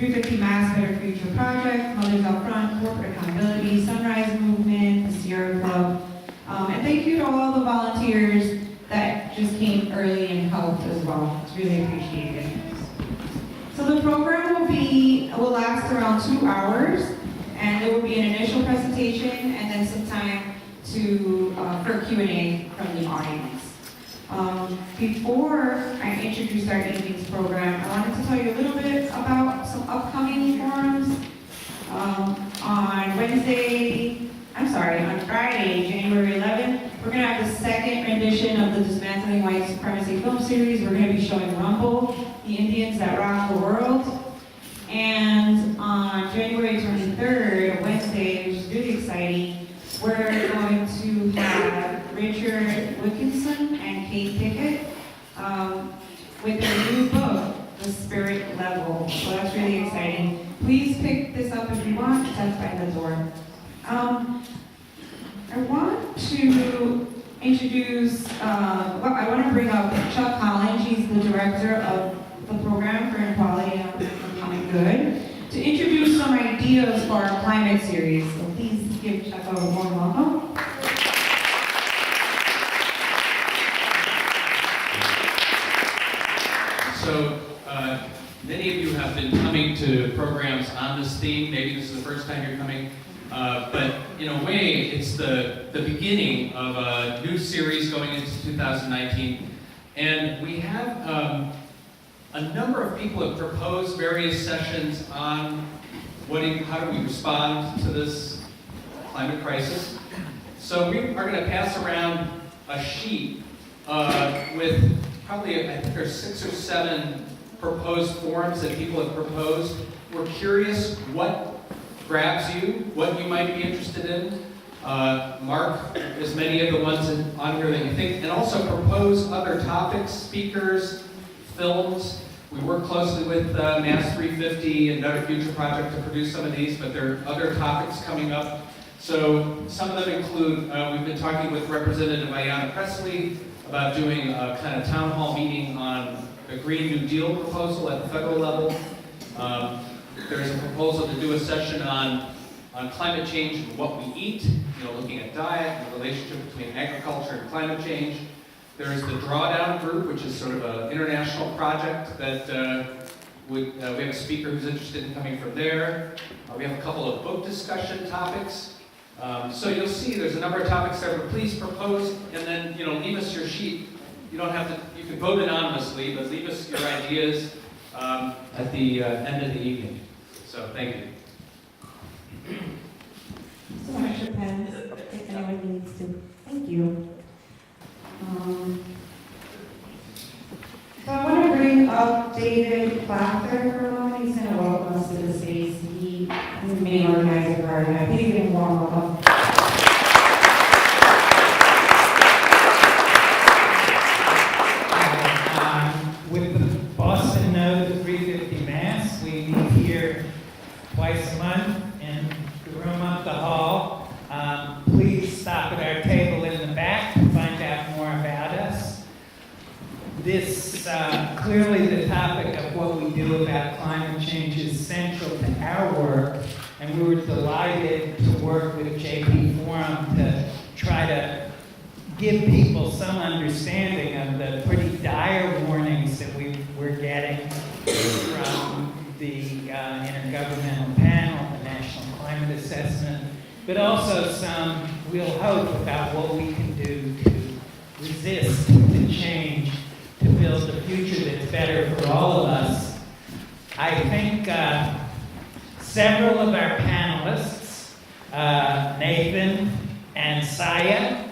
350 Mass Better Future Project, Mothers Up Front, Corporate Accountability, Sunrise Movement, the Sierra Club. And thank you to all the volunteers that just came early and helped as well. It's really appreciated. So the program will last around 2 hours, and there will be an initial presentation and then some time for Q&A from the audience. Before I introduce our evening's program, I wanted to tell you a little bit about some upcoming forums. On Friday, January 11th, we're going to have the second rendition of the Dismantling White Supremacy film series. We're going to be showing Rumble, the Indians that rock the world. And on January 23rd, Wednesday, which is really exciting, we're going to have Richard Wilkinson and Kate Pickett with their new book, The Spirit Level. So that's really exciting. Please pick this up if you want. It's outside the door. I want to introduce, I want to bring up Chuck Collins. He's the director of the Program for Equality and Common Good, to introduce some ideas for our climate series. So please give Chuck a warm welcome. So, many of you have been coming to programs on this theme. Maybe this is the first time you're coming. But in a way, it's the beginning of a new series going into 2019. And we have a number of people have proposed various sessions on how do we respond to this climate crisis. So we are going to pass around a sheet with probably, I think there's 6 or 7 proposed forums that people have proposed. We're curious what grabs you, what you might be interested in. Mark as many of the ones on here that you think, and also propose other topics, speakers, films. We work closely with Mass 350 and Better Future Project to produce some of these, but there are other topics coming up. So some of them include, we've been talking with Representative Ayanna Pressley about doing a kind of town hall meeting on the Green New Deal proposal at the federal level. There's a proposal to do a session on climate change and what we eat, looking at diet and the relationship between agriculture and climate change. There's the Drawdown Group, which is sort of an international project that we have a speaker who's interested in coming from there. We have a couple of book discussion topics. So you'll see there's a number of topics there, but please propose and then leave us your sheet. You don't have to, you can vote anonymously, but leave us your ideas at the end of the evening. So thank you. Some extra pens if anyone needs to. Thank you. So I want to bring up David Clapper for a moment. He's going to welcome us to the space. He's the main organizer for our event. Please give him a warm welcome. With the Boston Node 350 Mass, we meet here twice a month in the room up the hall. Please stop at our table in the back to find out more about us. This, clearly the topic of what we do about climate change is central to our work, and we were delighted to work with JP Forum to try to give people some understanding of the pretty dire warnings that we're getting from the Intergovernmental Panel, the National Climate Assessment, but also some real hope about what we can do to resist, to change, to build a future that's better for all of us. I think several of our panelists, Nathan and Saya,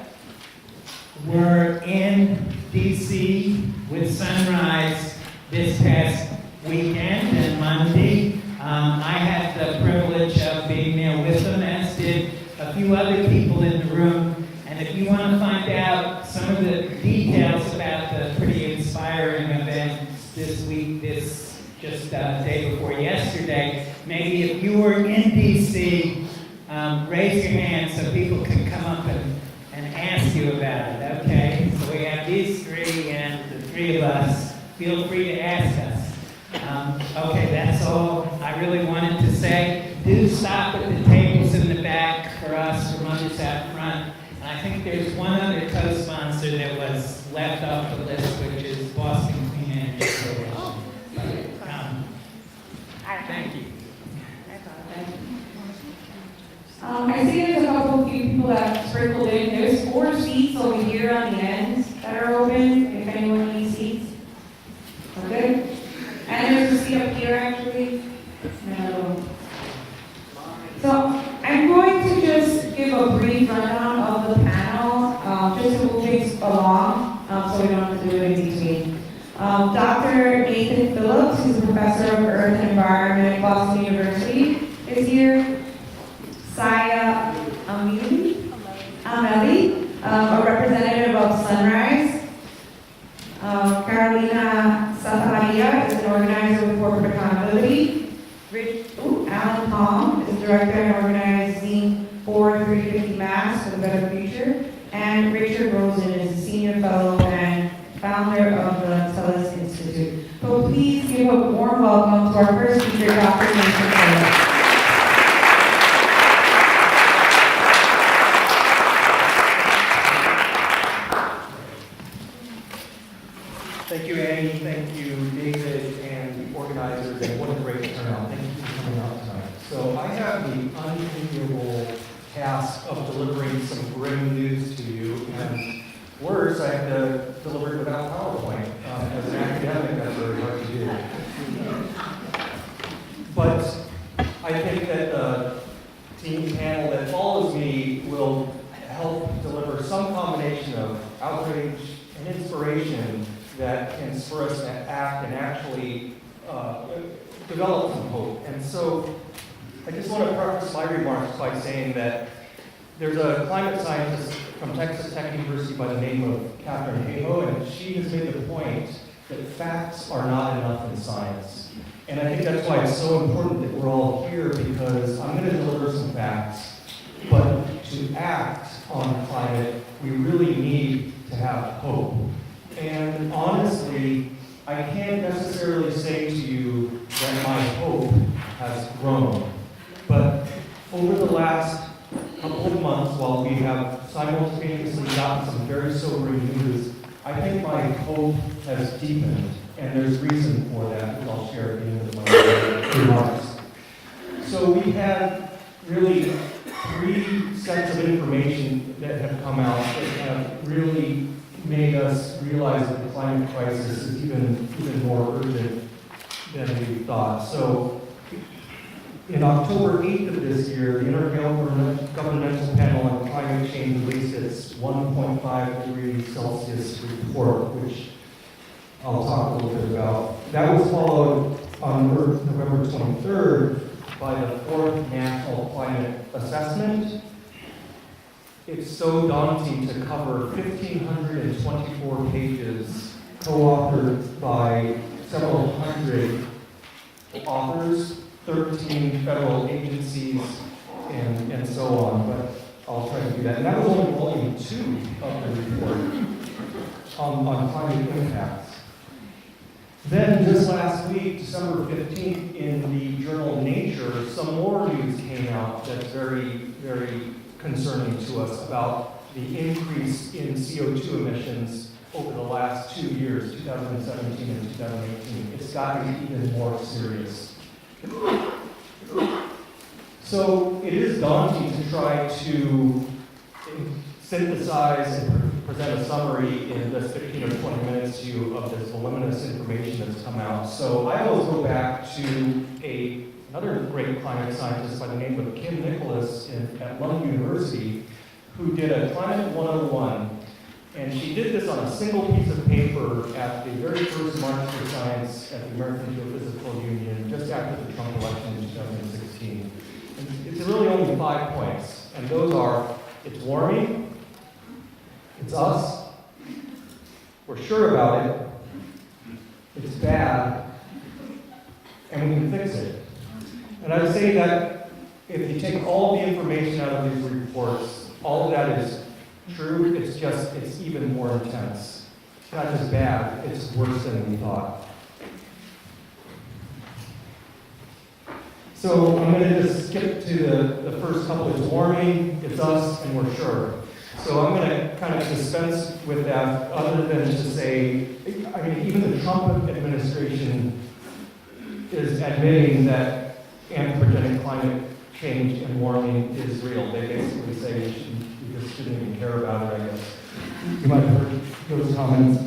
were in D.C. with Sunrise this past weekend and Monday. I had the privilege of being there with them, as did a few other people in the room. And if you want to find out some of the details about the pretty inspiring event this week, just day before yesterday, maybe if you were in D.C., raise your hand so people can come up and ask you about it, okay? So we have these three and the three of us. Feel free to ask us. Okay, that's all I really wanted to say. Do stop at the tables in the back for us, from others out front. And I think there's one other co-sponsor that was left off the list, which is Boston Clean Energy Coalition. Thank you. I see there's a couple of few people that sprinkled in. There's 4 seats over here on the ends that are open, if anyone needs seats. Okay? And there's a seat up here, actually. No. So I'm going to just give a brief rundown of the panel, just to move things along, so we don't have to do it in between. Dr. Nathan Phillips, who's a professor of Earth and Environment at Boston University, is here. Saya Ameli, a representative of Sunrise. Carolina Safaya is an organizer with corporate accountability. Alan Palm is director and organizing for 350 Mass for the Better Future. And Richard Rosen is a senior fellow and founder of the TELUS Institute. So please give a warm welcome to our first speaker, Dr. Nathan Phillips. Thank you, Annie. Thank you, David, and the organizers, and what a great turnout. Thank you for coming out tonight. So I have the unenviable task of delivering some grim news to you, and worse, I have to deliver it without PowerPoint. As an academic, that's very hard to do. But I think that the team panel that follows me will help deliver some combination of outrage and inspiration that can spur us to act and actually develop some hope. And so I just want to preface my remarks by saying that there's a climate scientist from Texas Tech University by the name of Catherine Hayhoe, and she has made the point that facts are not enough in science. And I think that's why it's so important that we're all here, because I'm going to deliver some facts, but to act on climate, we really need to have hope. And honestly, I can't necessarily say to you that my hope has grown. But over the last couple of months, while we have simultaneously gotten some very sobering news, I think my hope has deepened. And there's reason for that, which I'll share at the end of my remarks. So we had really 3 sets of information that have come out that have really made us realize that the climate crisis is even more urgent than we thought. So, in October 8th of this year, the Intergovernmental Panel on Climate Change released its 1.5 degrees Celsius report, which I'll talk a little bit about. That was followed on November 23rd by the 4th National Climate Assessment. It's so daunting to cover 1,524 pages, co-authored by several hundred authors, 13 federal agencies, and so on, but I'll try to do that. And that was only volume 2 of the report on climate impacts. Then just last week, December 15th, in the journal Nature, some more news came out that's very, very concerning to us about the increase in CO2 emissions over the last 2 years, 2017 and 2018. It's gotten even more serious. So it is daunting to try to synthesize and present a summary in this 15 or 20 minutes to you of this voluminous information that's come out. So I always go back to another great climate scientist by the name of Kim Nicholas at London University, who did a Climate 101. And she did this on a single piece of paper at the very first March for Science at the American Geophysical Union, just after the Trump election in 2016. And it's really only 5 points. And those are, it's warming, it's us, we're sure about it, it's bad, and we can fix it. And I would say that if you take all the information out of these reports, all of that is true, it's even more intense. It's not just bad, it's worse than we thought. So I'm going to just skip to the first couple. It's warming, it's us, and we're sure. So I'm going to kind of dispense with that other than to say, I mean, even the Trump administration is admitting that anthropogenic climate change and warming is real. They basically say we just shouldn't even care about it, I guess. You might have heard those comments.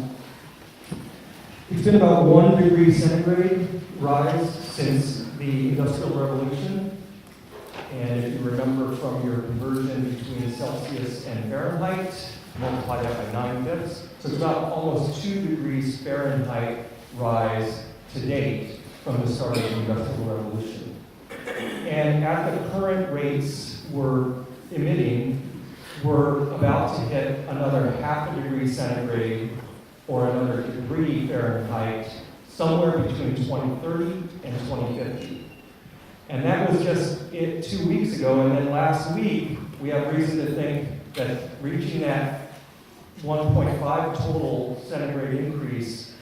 It's been about 1 degree centigrade rise since the Industrial Revolution. And if you remember from your conversion between Celsius and Fahrenheit, multiply that by 9/5. So it's about almost 2 degrees Fahrenheit rise to date from the start of the Industrial Revolution. And at the current rates we're emitting, we're about to hit another 0.5 degree centigrade or another degree Fahrenheit somewhere between 2030 and 2050. And that was just it 2 weeks ago, and then last week, we have reason to think that reaching that 1.5 total centigrade increase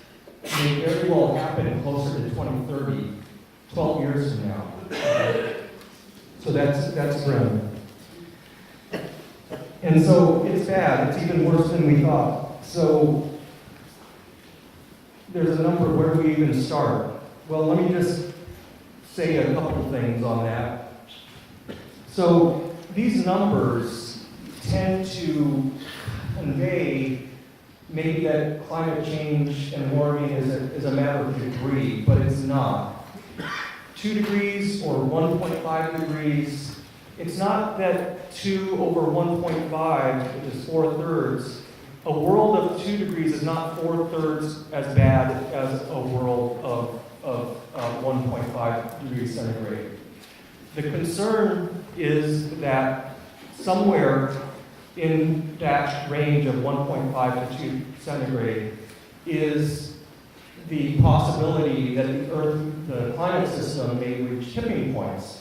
may very well happen closer to 2030, 12 years from now. So that's grim. And so it's bad, it's even worse than we thought. So there's a number, where do we even start? Well, let me just say a couple things on that. So these numbers tend to convey maybe that climate change and warming is a matter of degree, but it's not. 2 degrees or 1.5 degrees, it's not that 2 over 1.5 is 4/3. A world of 2 degrees is not 4/3 as bad as a world of 1.5 degrees centigrade. The concern is that somewhere in that range of 1.5 to 2 centigrade is the possibility that the Earth, the climate system, may reach tipping points,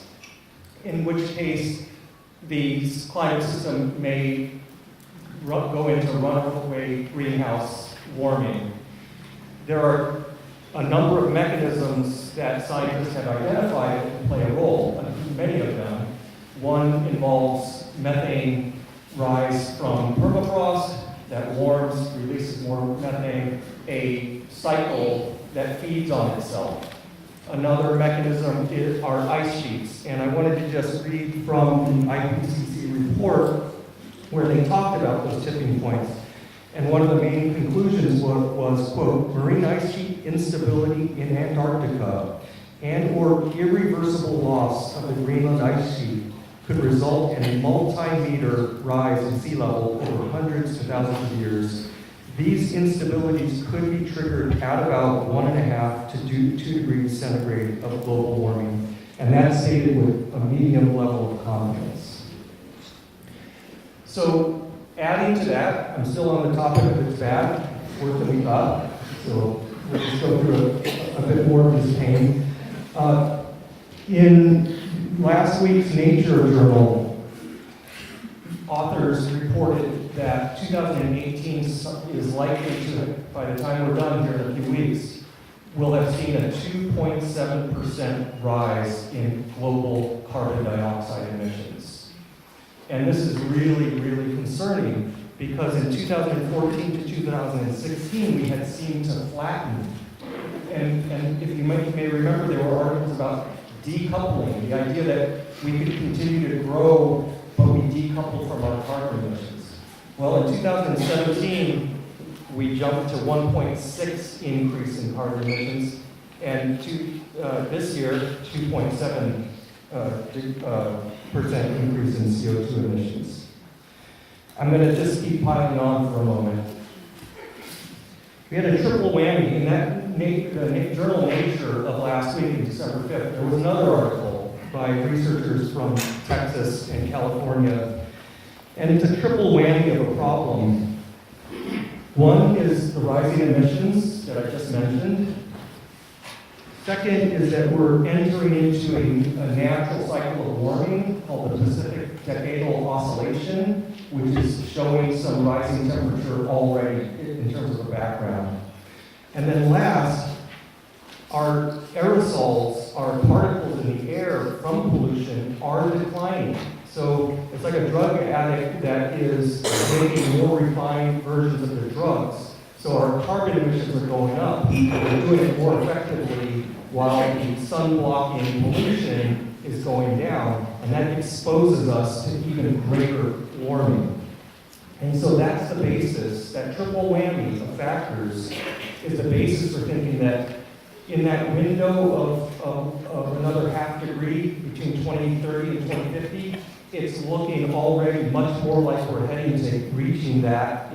in which case the climate system may go into runaway greenhouse warming. There are a number of mechanisms that scientists have identified that play a role, many of them. One involves methane rise from permafrost that warms, releases more methane, a cycle that feeds on itself. Another mechanism are ice sheets, and I wanted to just read from the IPCC report where they talked about those tipping points. And one of the main conclusions was, quote, marine ice sheet instability in Antarctica and or irreversible loss of the Greenland ice sheet could result in a multi-meter rise in sea level over hundreds to thousands of years. These instabilities could be triggered at about 1.5 to 2 degrees centigrade of global warming, and that's stated with a medium level of confidence. So, adding to that, I'm still on the topic of it's bad, worse than we thought, so we'll just go through a bit more of this pain. In last week's Nature journal, authors reported that 2018 is likely to, by the time we're done here in a few weeks, we'll have seen a 2.7% rise in global carbon dioxide emissions. And this is really, really concerning because in 2014 to 2016, we had seemed to flatten. And if you may remember, there were articles about decoupling, the idea that we could continue to grow, but we decouple from our carbon emissions. Well, in 2017, we jumped to 1.6 increase in carbon emissions, and this year, 2.7% increase in CO2 emissions. I'm going to just keep piling on for a moment. We had a triple whammy in that the journal Nature of last week, on December 5th. There was another article by researchers from Texas and California, and it's a triple whammy of a problem. One is the rising emissions that I just mentioned. Second is that we're entering into a natural cycle of warming called the Pacific Decadal Oscillation, which is showing some rising temperature already in terms of the background. And then last, our aerosols, our particles in the air from pollution are declining. So it's like a drug addict that is making more refined versions of their drugs. So our carbon emissions are going up. We're doing it more effectively while the sun-blocking pollution is going down, and that exposes us to even greater warming. And so that's the basis, that triple whammy of factors is the basis for thinking that in that window of another half degree between 2030 and 2050, it's looking already much more like we're heading to reaching that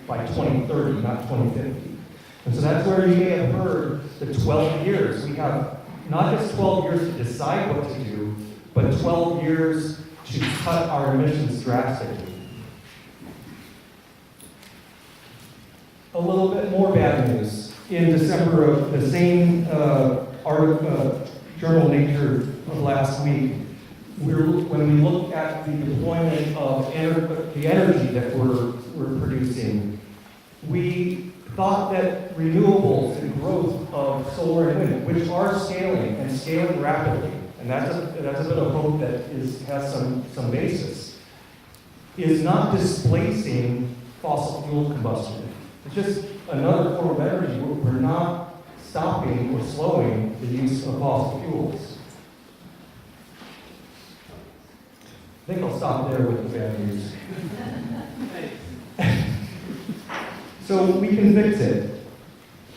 by 2030, not 2050. And so that's where you may have heard the 12 years. We have not just 12 years to decide what to do, but 12 years to cut our emissions drastically. A little bit more bad news. In December of the same journal Nature of last week, when we look at the deployment of the energy that we're producing, we thought that renewables and growth of solar and wind, which are scaling and scaling rapidly, and that's a bit of hope that has some basis, is not displacing fossil fuel combustion. It's just another form of energy. We're not stopping or slowing the use of fossil fuels. I think I'll stop there with the bad news. So we can fix it.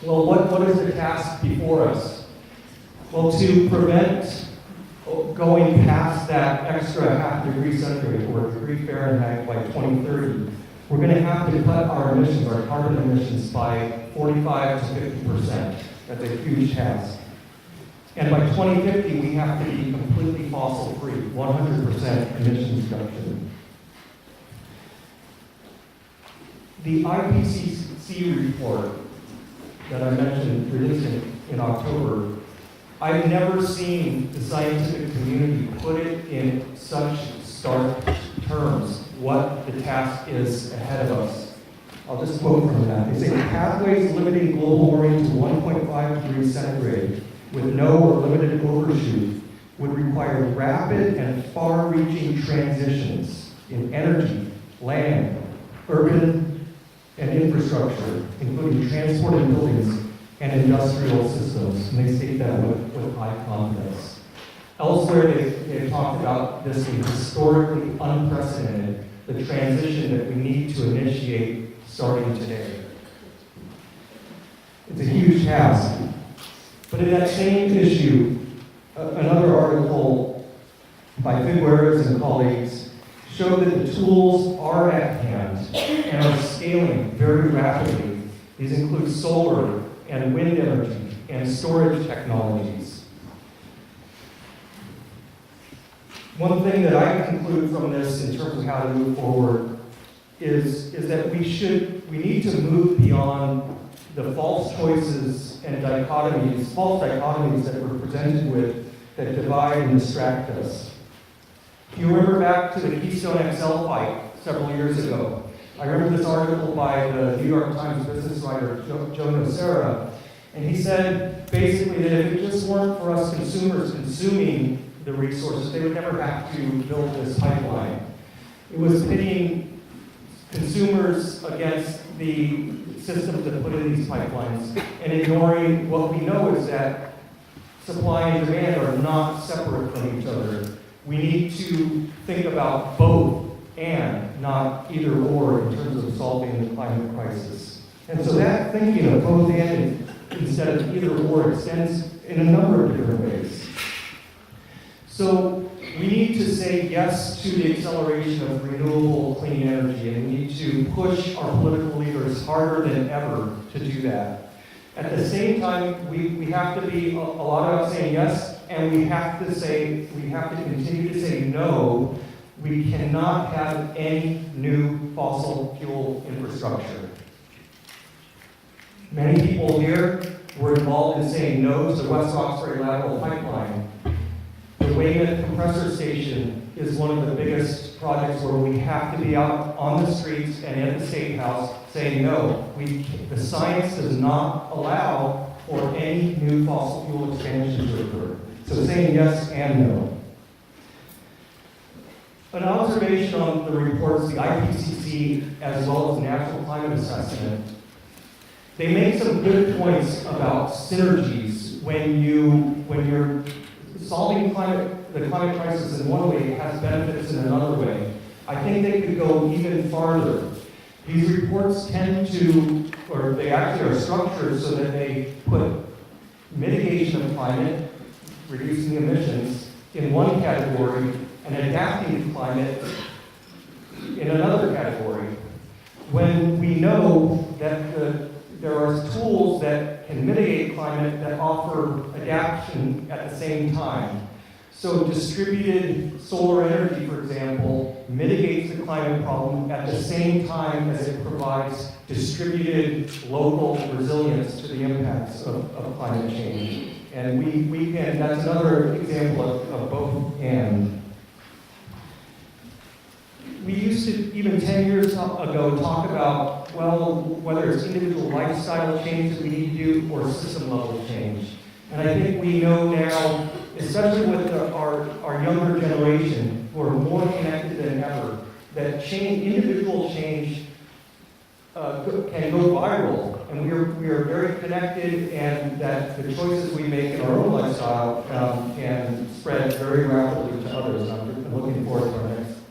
Well, what is the task before us? Well, to prevent going past that extra half degree centigrade or degree Fahrenheit by 2030, we're going to have to cut our emissions, our carbon emissions, by 45 to 50%. That's a huge task. And by 2050, we have to be completely fossil-free, 100% emissions reduction. The IPCC report that I mentioned, released in October, I've never seen the scientific community put it in such stark terms what the task is ahead of us. I'll just quote from that. They say, pathways limiting global warming to 1.5 degrees centigrade with no or limited overshoot would require rapid and far-reaching transitions in energy, land, urban, and infrastructure, including transport and buildings and industrial systems. And they state that with high confidence. Elsewhere, they've talked about this being historically unprecedented, the transition that we need to initiate starting today. It's a huge task. But in that same issue, another article by Figueres and colleagues showed that the tools are at hand and are scaling very rapidly. These include solar and wind energy and storage technologies. One thing that I conclude from this in terms of how to move forward is that we need to move beyond the false choices and false dichotomies that we're presented with that divide and distract us. If you remember back to the Keystone XL fight several years ago, I remember this article by the New York Times business writer, Joe Nocera, and he said basically that if it just weren't for us consumers consuming the resources, they would never have to build this pipeline. It was pitting consumers against the systems that put in these pipelines and ignoring what we know is that supply and demand are not separate from each other. We need to think about both and not either or in terms of solving the climate crisis. And so that thinking of both and instead of either or extends in a number of different ways. So we need to say yes to the acceleration of renewable clean energy, and we need to push our political leaders harder than ever to do that. At the same time, we have to be a lot about saying yes, and we have to continue to say no. We cannot have any new fossil fuel infrastructure. Many people here were involved in saying no to the West Roxbury lateral pipeline. The Weymouth compressor station is one of the biggest projects where we have to be out on the streets and at the State House saying no. The science does not allow for any new fossil fuel expansion to occur. So saying yes and no. An observation on the reports, the IPCC, as well as the National Climate Assessment, they make some good points about synergies when you're solving the climate crisis in one way has benefits in another way. I think they could go even farther. These reports tend to, or they actually are structured so that they put mitigation of climate, reducing emissions, in one category, and adapting to climate in another category. When we know that there are tools that can mitigate climate that offer adaptation at the same time. So distributed solar energy, for example, mitigates the climate problem at the same time as it provides distributed local resilience to the impacts of climate change. And we can, that's another example of both and. We used to, even 10 years ago, talk about, well, whether it's individual lifestyle change that we need to do or system level change. And I think we know now, especially with our younger generation, who are more connected than ever, that individual change can go viral. And we are very connected, and that the choices we make in our own lifestyle can spread very rapidly to others. I'm looking forward to our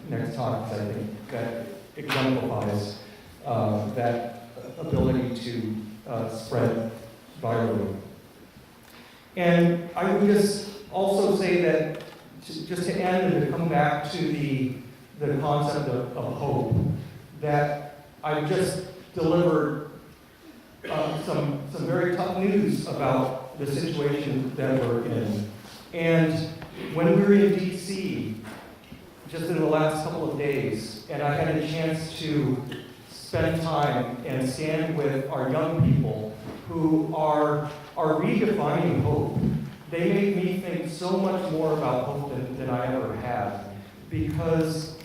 next talk, because I think that exemplifies that ability to spread virally. And I would just also say that, just to end and to come back to the concept of hope, that I've just delivered some very tough news about the situation that we're in. And when we were in D.C., just in the last couple of days, and I had a chance to spend time and stand with our young people who are redefining hope. They make me think so much more about hope than I ever have, because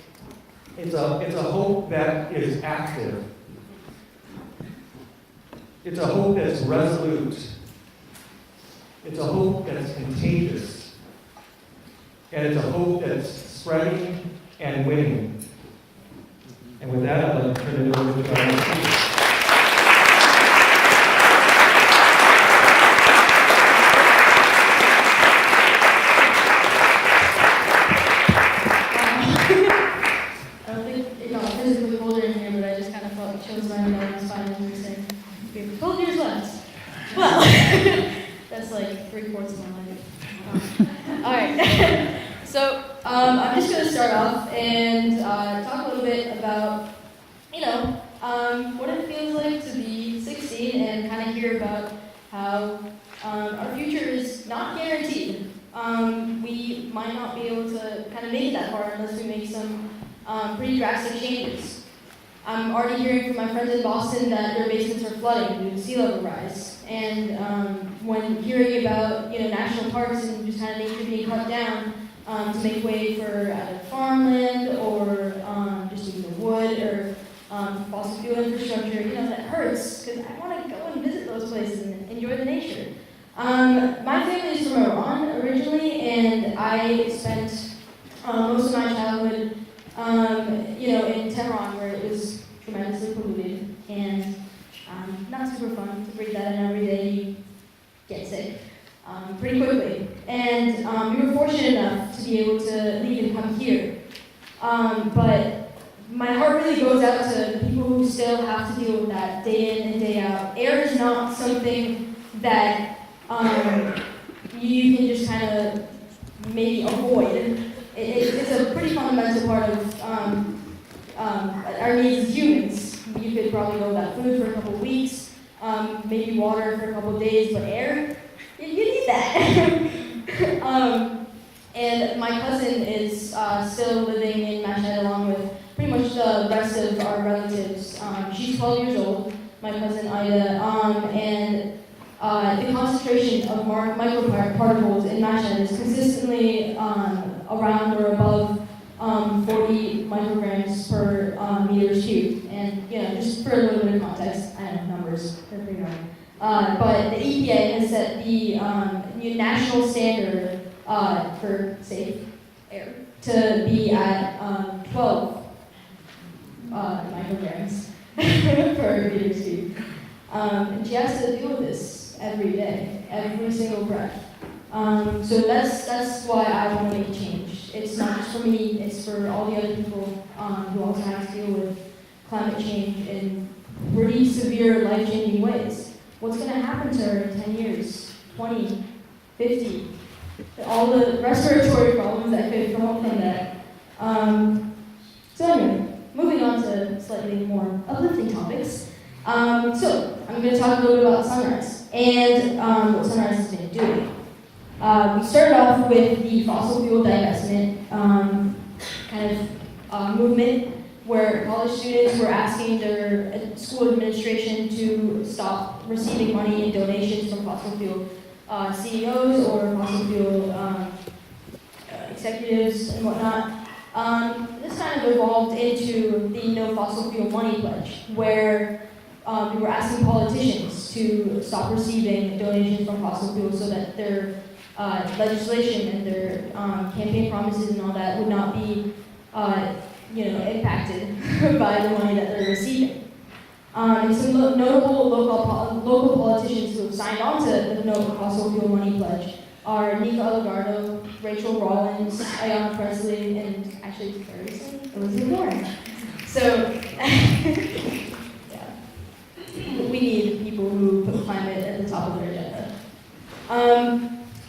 it's a hope that is active. It's a hope that's resolute. It's a hope that's contagious. And it's a hope that's spreading and winning. And with that, I'd like to turn it over to our next speaker. I don't think it got physically colder in here, but I just kind of felt chills around my nose fine as we were saying, we have 12 years left. Well, that's like 3/4 of my life. All right. So I'm just going to start off and talk a little bit about, what it feels like to be 16 and kind of hear about how our future is not guaranteed. We might not be able to kind of make it that far unless we make some pretty drastic changes. I'm already hearing from my friends in Boston that their basements are flooding due to sea level rise. And when hearing about national parks and just kind of nature being cut down to make way for either farmland or just even wood or fossil fuel infrastructure, that hurts because I want to go and visit those places and enjoy the nature. My family is from Iran originally, and I spent most of my childhood, in Tehran, where it was tremendously polluted and not super fun to breathe that in every day. You get sick pretty quickly. And we were fortunate enough to be able to leave and come here. But my heart really goes out to the people who still have to deal with that day in and day out. Air is not something that you can just kind of maybe avoid. It's a pretty fundamental part of our needs as humans. You could probably go without food for a couple of weeks, maybe water for a couple of days, but air, you need that. And my cousin is still living in Mashhad along with pretty much the rest of our relatives. She's 12 years old, my cousin Ida, and the concentration of microparticles in Mashhad is consistently around or above 40 micrograms per meters cubed. And just for a little bit of context, I don't know numbers, they're pretty hard. But the EPA has national standard for safe air to be at 12 micrograms per meter cube. And she has to deal with this every day, every single breath. So that's why I want to make a change. It's not just for me, it's for all the other people who also have to deal with climate change in pretty severe, life-changing ways. What's going to happen to her in 10 years, 20, 50? All the respiratory problems that could come up from that. So anyway, moving on to slightly more uplifting topics. So I'm going to talk a little bit about Sunrise and what Sunrise has been doing. We started off with the fossil fuel divestment movement, where college students were asking their school administration to stop receiving money and donations from fossil fuel CEOs or fossil fuel executives and whatnot. This kind of evolved into the No Fossil Fuel Money Pledge, where we were asking politicians to stop receiving donations from fossil fuels so that their legislation and their campaign promises and all that would not be impacted by the money that they're receiving. And some notable local politicians who have signed on to the No Fossil Fuel Money Pledge are Nika Legardo, Rachel Rollins, Ayanna Presley, and actually very recently, Elizabeth Warren. So, yeah, we need people who put climate at the top of their agenda.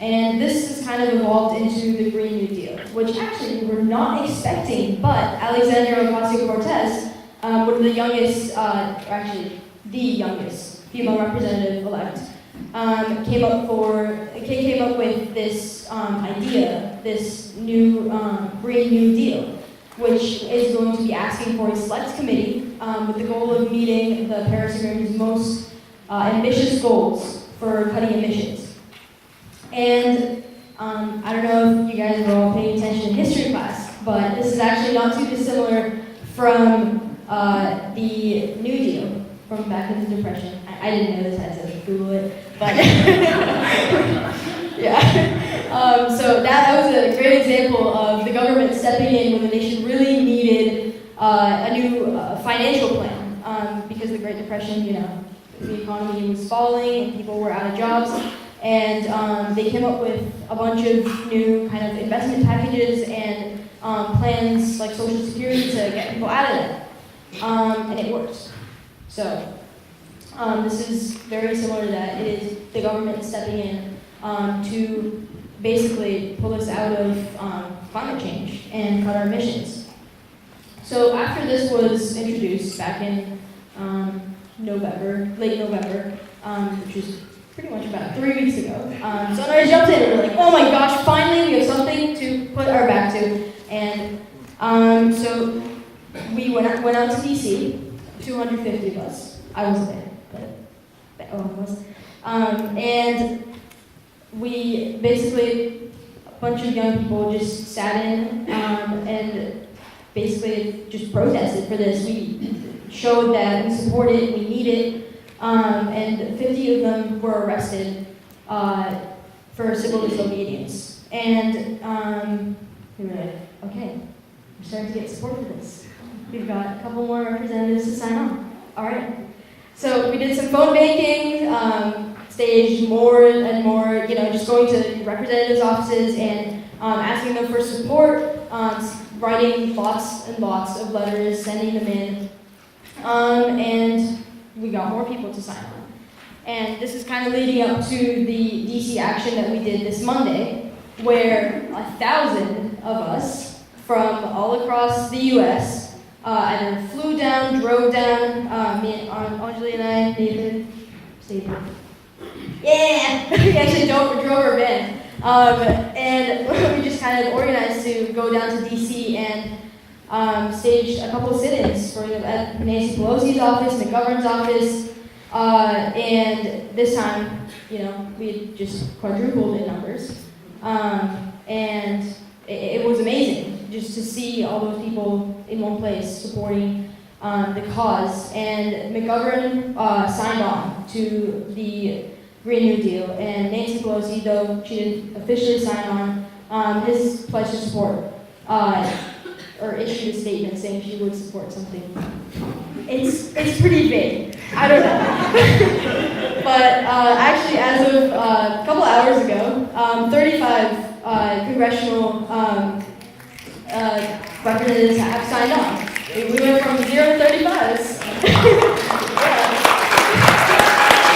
And this has kind of evolved into the Green New Deal, which actually we were not expecting, but Alexandria Ocasio-Cortez, one of the youngest, actually the youngest female representative-elect, came up with this idea, this new Green New Deal, which is going to be asking for a select committee with the goal of meeting the Paris Agreement's most ambitious goals for cutting emissions. And I don't know if you guys are all paying attention in history class, but this is actually not too dissimilar from the New Deal from back in the Depression. I didn't know this, I had to Google it, but yeah. So that was a great example of the government stepping in when the nation really needed a new financial plan, because the Great Depression, the economy was falling and people were out of jobs. And they came up with a bunch of new kind of investment packages and plans like Social Security to get people out of that. And it worked. So this is very similar to that. It is the government stepping in to basically pull us out of climate change and cut our emissions. So after this was introduced back in late November, which was pretty much about 3 weeks ago. Sunrise jumped in and we're like, oh my gosh, finally we have something to put our back to. And so we went out to DC, 250 of us. I wasn't there, but Owen was. And we basically, a bunch of young people just sat in and basically just protested for this. We showed that we support it, we need it. And 50 of them were arrested for civil disobedience. And we were like, okay, we're starting to get support for this. We've got a couple more representatives to sign on. All right. So we did some phone banking, staged more and more, just going to representatives' offices and asking them for support, writing lots and lots of letters, sending them in. And we got more people to sign on. And this is kind of leading up to the DC action that we did this Monday, where 1,000 of us from all across the US either flew down, drove down, Anjali and I, David, Steve. Yeah! We actually drove our van. And we just kind of organized to go down to DC and staged a couple of sit-ins at Nancy Pelosi's office, McGovern's office, and this time, we just quadrupled in numbers. And it was amazing just to see all those people in one place supporting the cause. And McGovern signed on to the Green New Deal. And Nancy Pelosi, though she didn't officially sign on, has pledged to support, or issued a statement saying she would support something. It's pretty vague. I don't know. But actually, as of a couple hours ago, 35 congressional representatives have signed on. We went from 0 to 35.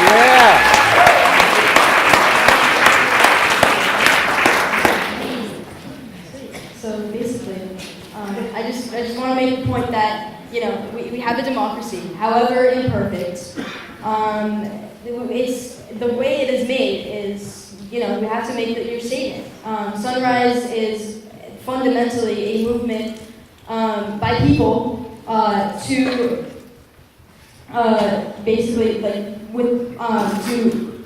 Yeah. So basically, I just want to make the point that, you know, we have a democracy, however imperfect. It's the way it is made is, you know, we have to make your statement. Sunrise is fundamentally a movement by people to basically, like, with to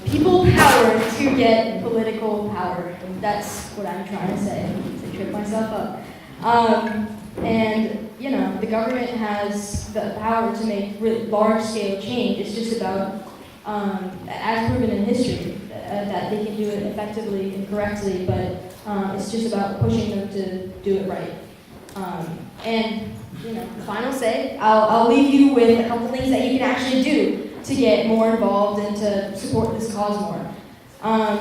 people power to get political power. That's what I'm trying to say, to trip myself up. And, you know, the government has the power to make really large-scale change. It's just about, as proven in history, that they can do it effectively and correctly, but it's just about pushing them to do it right. And, you know, final say, I'll leave you with a couple things that you can actually do to get more involved and to support this cause more.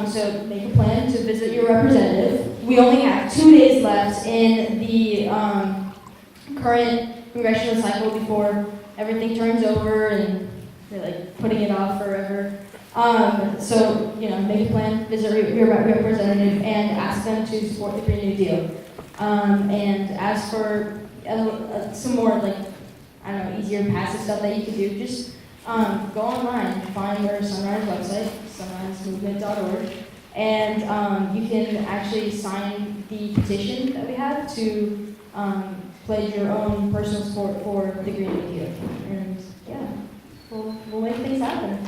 So make a plan to visit your representative. We only have 2 days left in the current congressional cycle before everything turns over and they're like putting it off forever. So, you know, make a plan, visit your representative and ask them to support the Green New Deal. And as for some more, like, I don't know, easier passive stuff that you can do, just go online, find our Sunrise website, sunrisemovement.org, and you can actually sign the petition that we have to pledge your own personal support for the Green New Deal. And yeah, we'll make things happen.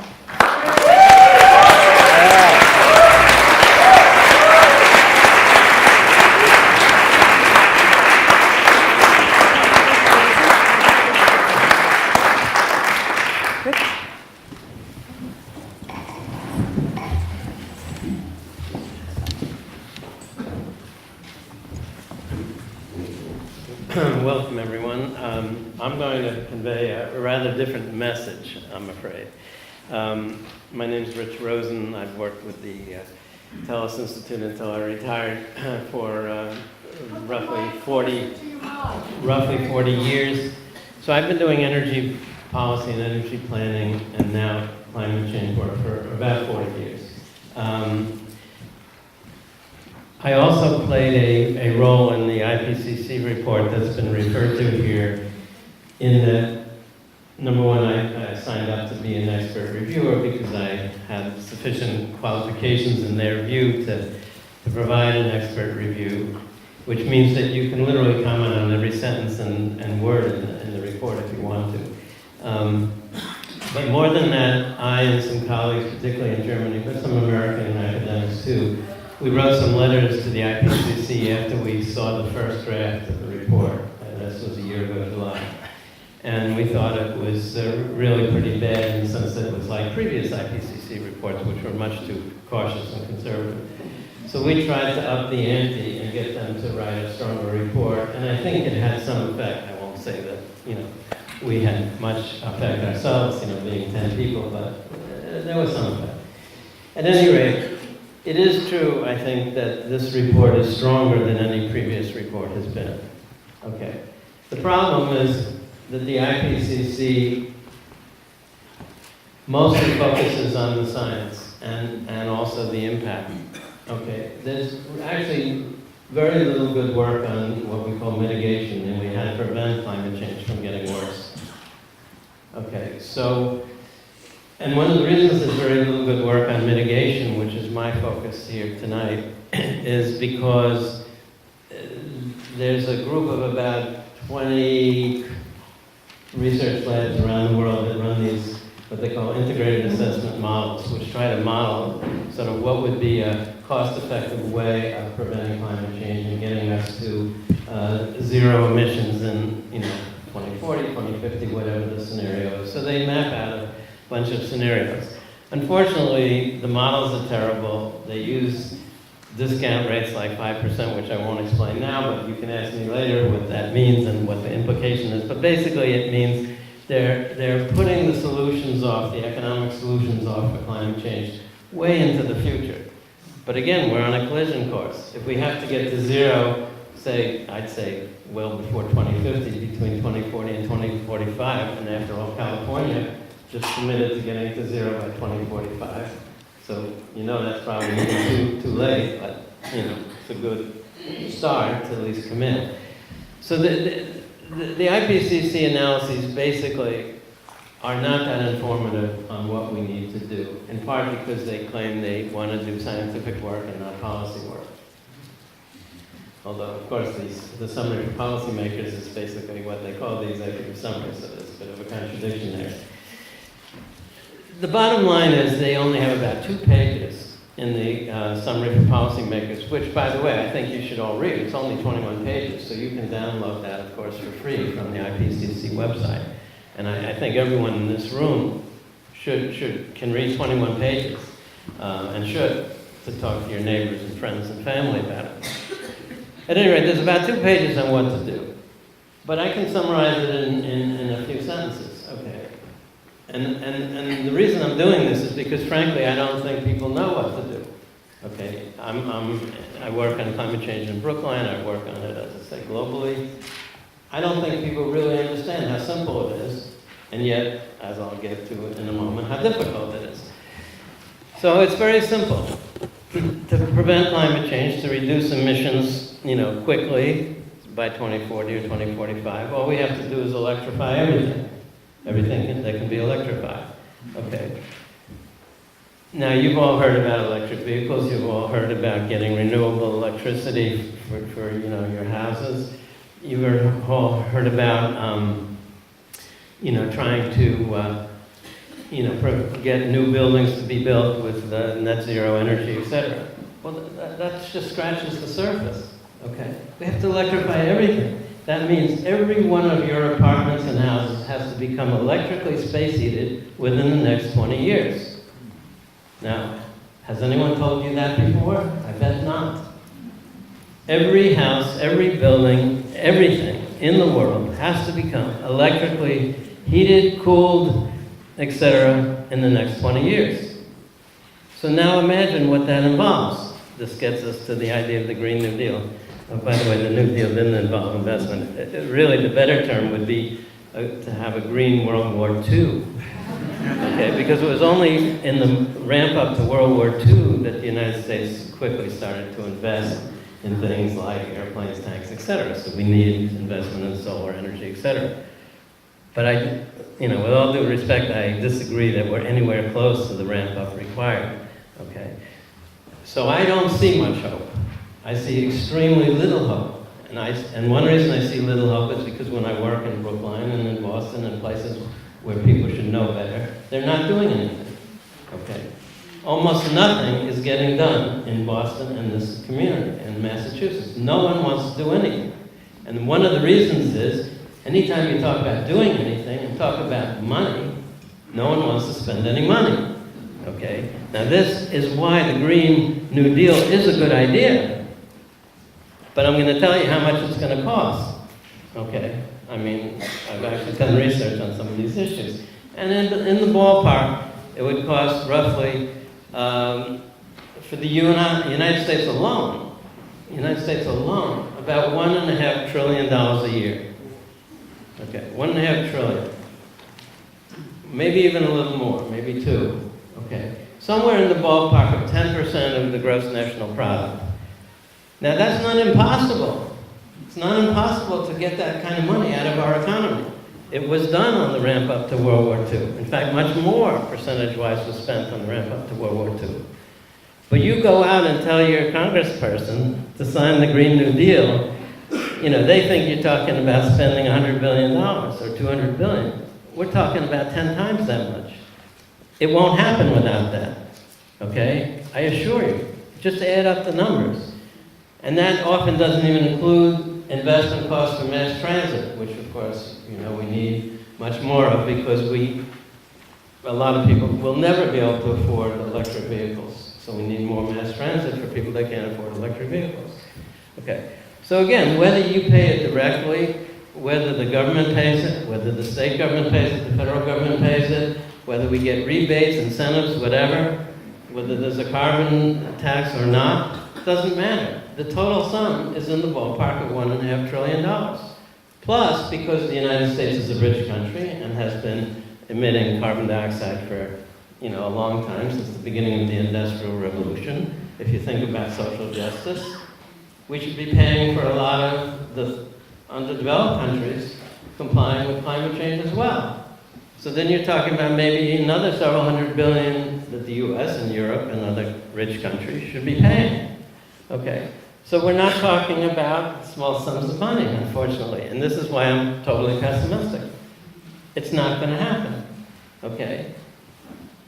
Welcome, everyone. I'm going to convey a rather different message, I'm afraid. My name is Rich Rosen. I've worked with the TELUS Institute until I retired for roughly 40 years. So I've been doing energy policy and energy planning and now climate change work for about 40 years. I also played a role in the IPCC report that's been referred to here in that, number one, I signed up to be an expert reviewer because I had sufficient qualifications in their view to provide an expert review, which means that you can literally comment on every sentence and word in the report if you want to. But more than that, I and some colleagues, particularly in Germany, but some American academics too, we wrote some letters to the IPCC after we saw the first draft of the report. And this was a year ago, July. And we thought it was really pretty bad in the sense that it was like previous IPCC reports, which were much too cautious and conservative. So we tried to up the ante and get them to write a stronger report. And I think it had some effect. I won't say that, you know, we had much effect ourselves, you know, being 10 people, but there was some effect. At any rate, it is true, I think, that this report is stronger than any previous report has been. Okay. The problem is that the IPCC mostly focuses on the science and also the impact. Okay. There's actually very little good work on what we call mitigation, and we had to prevent climate change from getting worse. Okay. So, and one of the reasons there's very little good work on mitigation, which is my focus here tonight, is because there's a group of about 20 research labs around the world that run these, what they call integrated assessment models, which try to model sort of what would be a cost-effective way of preventing climate change and getting us to zero emissions in, 2040, 2050, whatever the scenario is. So they map out a bunch of scenarios. Unfortunately, the models are terrible. They use discount rates like 5%, which I won't explain now, but you can ask me later what that means and what the implication is. But basically it means they're putting the solutions off, the economic solutions off for climate change way into the future. But again, we're on a collision course. If we have to get to zero, I'd say well before 2050, between 2040 and 2045, and after all, California just committed to getting to zero by 2045. So, that's probably too late, but, it's a good start to at least commit. So the IPCC analyses basically are not that informative on what we need to do, in part because they claim they want to do scientific work and not policy work. Although, of course, the summary for policymakers is basically what they call the executive summary, so there's a bit of a contradiction there. The bottom line is they only have about 2 pages in the summary for policymakers, which, by the way, I think you should all read. It's only 21 pages, so you can download that, of course, for free from the IPCC website. And I think everyone in this room can read 21 pages and should, to talk to your neighbors and friends and family about it. At any rate, there's about 2 pages on what to do. But I can summarize it in a few sentences, okay? And the reason I'm doing this is because, frankly, I don't think people know what to do. Okay, I work on climate change in Brookline. I work on it, as I say, globally. I don't think people really understand how simple it is, and yet, as I'll get to in a moment, how difficult it is. So it's very simple. To prevent climate change, to reduce emissions, quickly by 2040 or 2045, all we have to do is electrify everything. Everything that can be electrified. Okay. Now, you've all heard about electric vehicles. You've all heard about getting renewable electricity for your houses. You've all heard about trying to get new buildings to be built with net zero energy, etc. Well, that just scratches the surface. Okay. We have to electrify everything. That means every one of your apartments and houses has to become electrically space heated within the next 20 years. Now, has anyone told you that before? I bet not. Every house, every building, everything in the world has to become electrically heated, cooled, etc. in the next 20 years. So now imagine what that involves. This gets us to the idea of the Green New Deal. Oh, by the way, the New Deal didn't involve investment. Really, the better term would be to have a green World War II. Okay, because it was only in the ramp up to World War II that the United States quickly started to invest in things like airplanes, tanks, etc. So we need investment in solar energy, etc. But with all due respect, I disagree that we're anywhere close to the ramp up required. Okay, so I don't see much hope. I see extremely little hope. And one reason I see little hope is because when I work in Brookline and in Boston and places where people should know better, they're not doing anything. Okay? Almost nothing is getting done in Boston and this community, in Massachusetts. No one wants to do anything. And one of the reasons is, anytime you talk about doing anything and talk about money, no one wants to spend any money. Okay? Now this is why the Green New Deal is a good idea. But I'm going to tell you how much it's going to cost. Okay? I've actually done research on some of these issues. And in the ballpark, it would cost roughly, for the United States alone, about $1.5 trillion a year. Okay, $1.5 trillion. Maybe even a little more, maybe 2. Okay, somewhere in the ballpark of 10% of the gross national product. Now that's not impossible. It's not impossible to get that kind of money out of our economy. It was done on the ramp up to World War II. In fact, much more percentage-wise was spent on the ramp up to World War II. But you go out and tell your congressperson to sign the Green New Deal, they think you're talking about spending $100 billion or $200 billion. We're talking about 10 times that much. It won't happen without that, okay? I assure you. Just add up the numbers. And that often doesn't even include investment costs for mass transit, which of course, we need much more of because a lot of people will never be able to afford electric vehicles. So we need more mass transit for people that can't afford electric vehicles. Okay. So again, whether you pay it directly, whether the government pays it, whether the state government pays it, the federal government pays it, whether we get rebates, incentives, whatever, whether there's a carbon tax or not, doesn't matter. The total sum is in the ballpark of $1.5 trillion. Plus, because the United States is a rich country and has been emitting carbon dioxide for, a long time, since the beginning of the Industrial Revolution, if you think about social justice, we should be paying for a lot of the underdeveloped countries complying with climate change as well. So then you're talking about maybe another several hundred billion that the US and Europe and other rich countries should be paying. Okay, so we're not talking about small sums of money, unfortunately, and this is why I'm totally pessimistic. It's not going to happen, okay?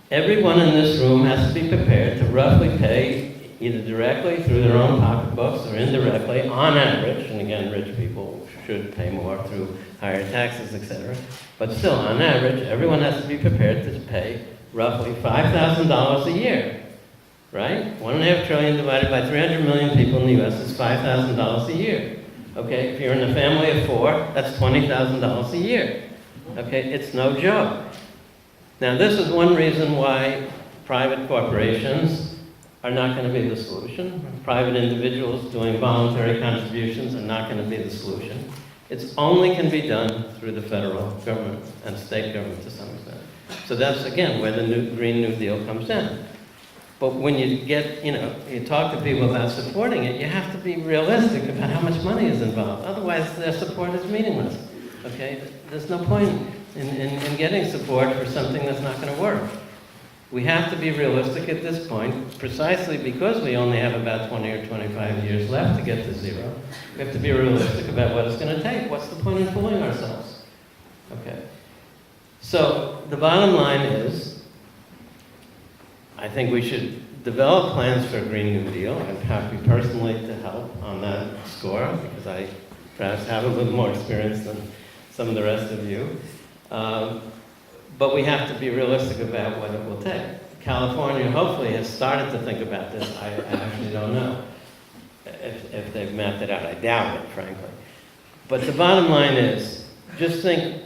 Everyone in this room has to be prepared to roughly pay either directly through their own pocketbooks or indirectly, on average, and again, rich people should pay more through higher taxes, etc. But still, on average, everyone has to be prepared to pay roughly $5,000 a year, right? $1.5 trillion divided by 300 million people in the US is $5,000 a year. Okay, if you're in a family of 4, that's $20,000 a year. Okay, it's no joke. Now, this is one reason why private corporations are not going to be the solution. Private individuals doing voluntary contributions are not going to be the solution. It only can be done through the federal government and state government to some extent. So that's, again, where the Green New Deal comes in. But when you get, you talk to people about supporting it, you have to be realistic about how much money is involved. Otherwise, their support is meaningless. Okay? There's no point in getting support for something that's not going to work. We have to be realistic at this point, precisely because we only have about 20 or 25 years left to get to zero. We have to be realistic about what it's going to take. What's the point in fooling ourselves? Okay. So the bottom line is, I think we should develop plans for a Green New Deal. I'm happy personally to help on that score, because I perhaps have a little more experience than some of the rest of you. But we have to be realistic about what it will take. California hopefully has started to think about this. I actually don't know if they've mapped it out. I doubt it, frankly. But the bottom line is, just think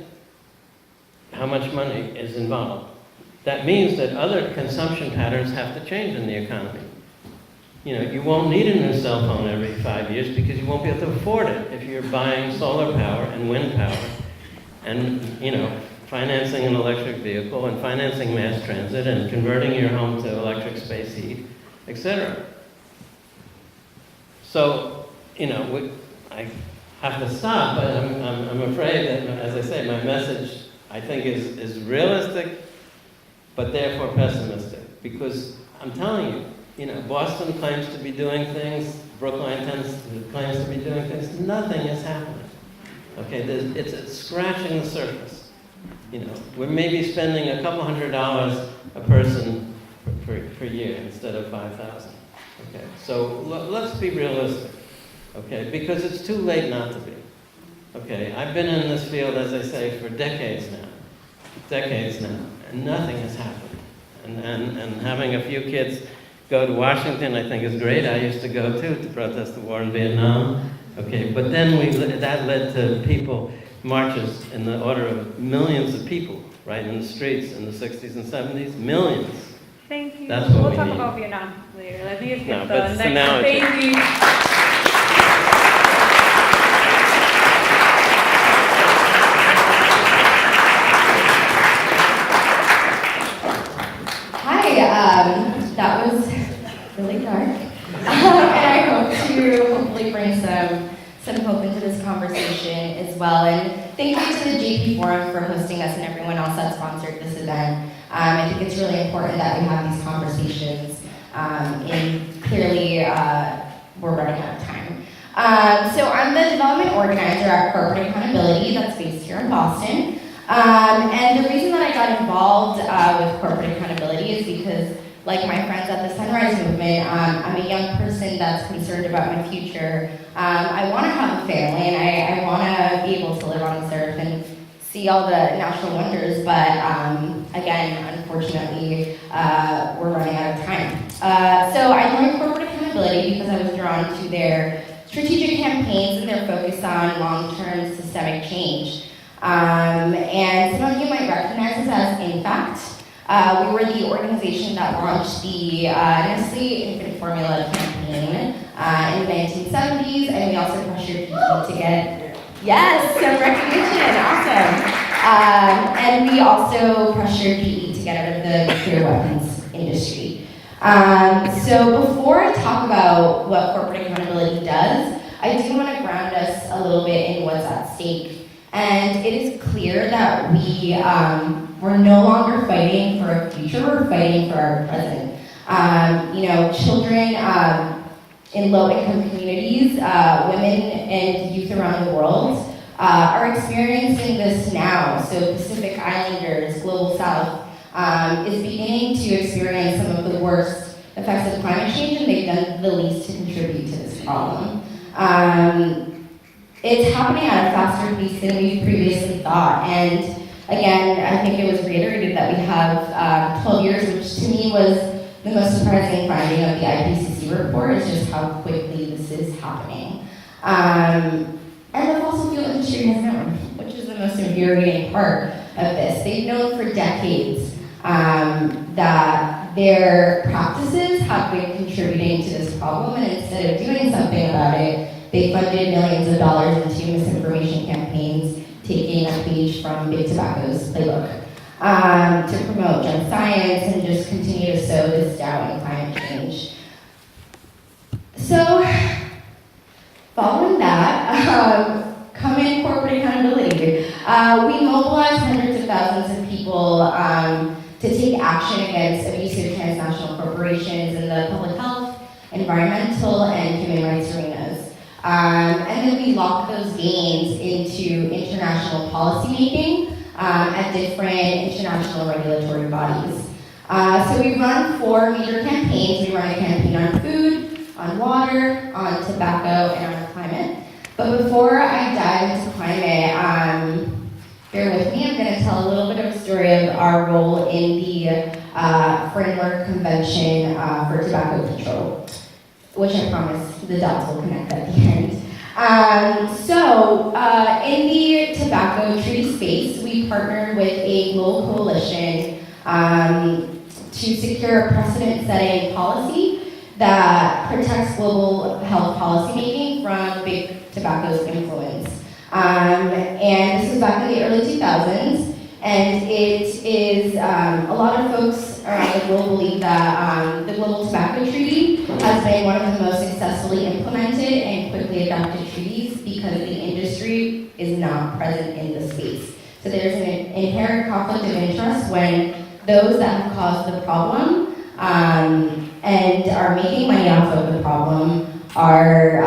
how much money is involved. That means that other consumption patterns have to change in the economy. You won't need a new cell phone every 5 years because you won't be able to afford it if you're buying solar power and wind power and, financing an electric vehicle and financing mass transit and converting your home to electric space heat, etc. So, I have to stop, but I'm afraid that, as I say, my message, I think, is realistic, but therefore pessimistic. Because I'm telling you, Boston claims to be doing things, Brookline claims to be doing things, nothing is happening. Okay, it's scratching the surface. We're maybe spending a couple $100 a person per year instead of 5,000. Okay, so let's be realistic. Okay, because it's too late not to be. Okay, I've been in this field, as I say, for decades now, and nothing has happened. And having a few kids go to Washington, I think, is great. I used to go too to protest the war in Vietnam. Okay, but then that led to marches in the order of millions of people, right, in the streets in the 60s and 70s, millions. Thank you. That's what we'll we talk need. about Vietnam later. Let me No, get but the for now next. it's- Thank you. Hi, that was really dark. And I hope to hopefully bring some hope into this conversation as well. And thank you to the JP Forum for hosting us and everyone else that sponsored this event. I think it's really important that we have these conversations. And clearly, we're running out of time. So I'm the development organizer at Corporate Accountability that's based here in Boston. And the reason that I got involved with corporate accountability is because, like my friends at the Sunrise Movement, I'm a young person that's concerned about my future. I want to have a family, and I want to be able to live on this earth and see all the natural wonders, but again, unfortunately, we're running out of time. So I joined Corporate Accountability because I was drawn to their strategic campaigns and their focus on long-term systemic change. And some of you might recognize us as InFact. We were the organization that launched the Nestle Infant Formula campaign in the 1970s, and we also pressured people to get, yes, some recognition, awesome. And we also pressured GE to get out of the nuclear weapons industry. So before I talk about what corporate accountability does, I do want to ground us a little bit in what's at stake. And it is clear that we're no longer fighting for a future, we're fighting for our present. Children in low-income communities, women and youth around the world are experiencing this now. So Pacific Islanders, Global South, is beginning to experience some of the worst effects of climate change, and they've done the least to contribute to this problem. It's happening at a faster pace than we previously thought, and again, I think it was reiterated that we have 12 years, which to me was the most surprising finding of the IPCC report, is just how quickly this is happening. And the fossil fuel industry has known, which is the most infuriating part of this. They've known for decades that their practices have been contributing to this problem, and instead of doing something about it, they funded millions of dollars into misinformation campaigns, taking a page from Big Tobacco's playbook to promote junk science and just continue to sow this doubt in climate change. So, following that, come in corporate accountability. We mobilize hundreds of thousands of people to take action against abusive transnational corporations in the public health, environmental, and human rights arenas. And then we lock those gains into international policymaking at different international regulatory bodies. So we run 4 major campaigns. We run a campaign on food, on water, on tobacco, and on climate. But before I dive into climate, bear with me, I'm going to tell a little bit of a story of our role in the Framework Convention for Tobacco Control, which I promise the dots will connect at the end. In the tobacco treaty space, we partnered with a global coalition to secure a precedent-setting policy that protects global health policymaking from big tobacco's influence. And this was back in the early 2000s, and it is, a lot of folks around the globe believe that the Global Tobacco Treaty has been one of the most successfully implemented and quickly adopted treaties because the industry is not present in the space. So there's an inherent conflict of interest when those that have caused the problem and are making money off of the problem are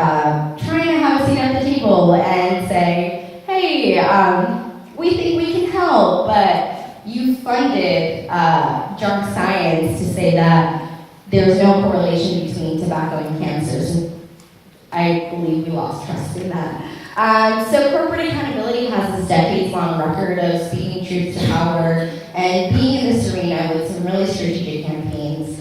trying to have a seat at the table and say, hey, we think we can help, but you funded junk science to say that there's no correlation between tobacco and cancer. So I believe we lost trust in that. So corporate accountability has this decades-long record of speaking truth to power and being in this arena with some really strategic campaigns.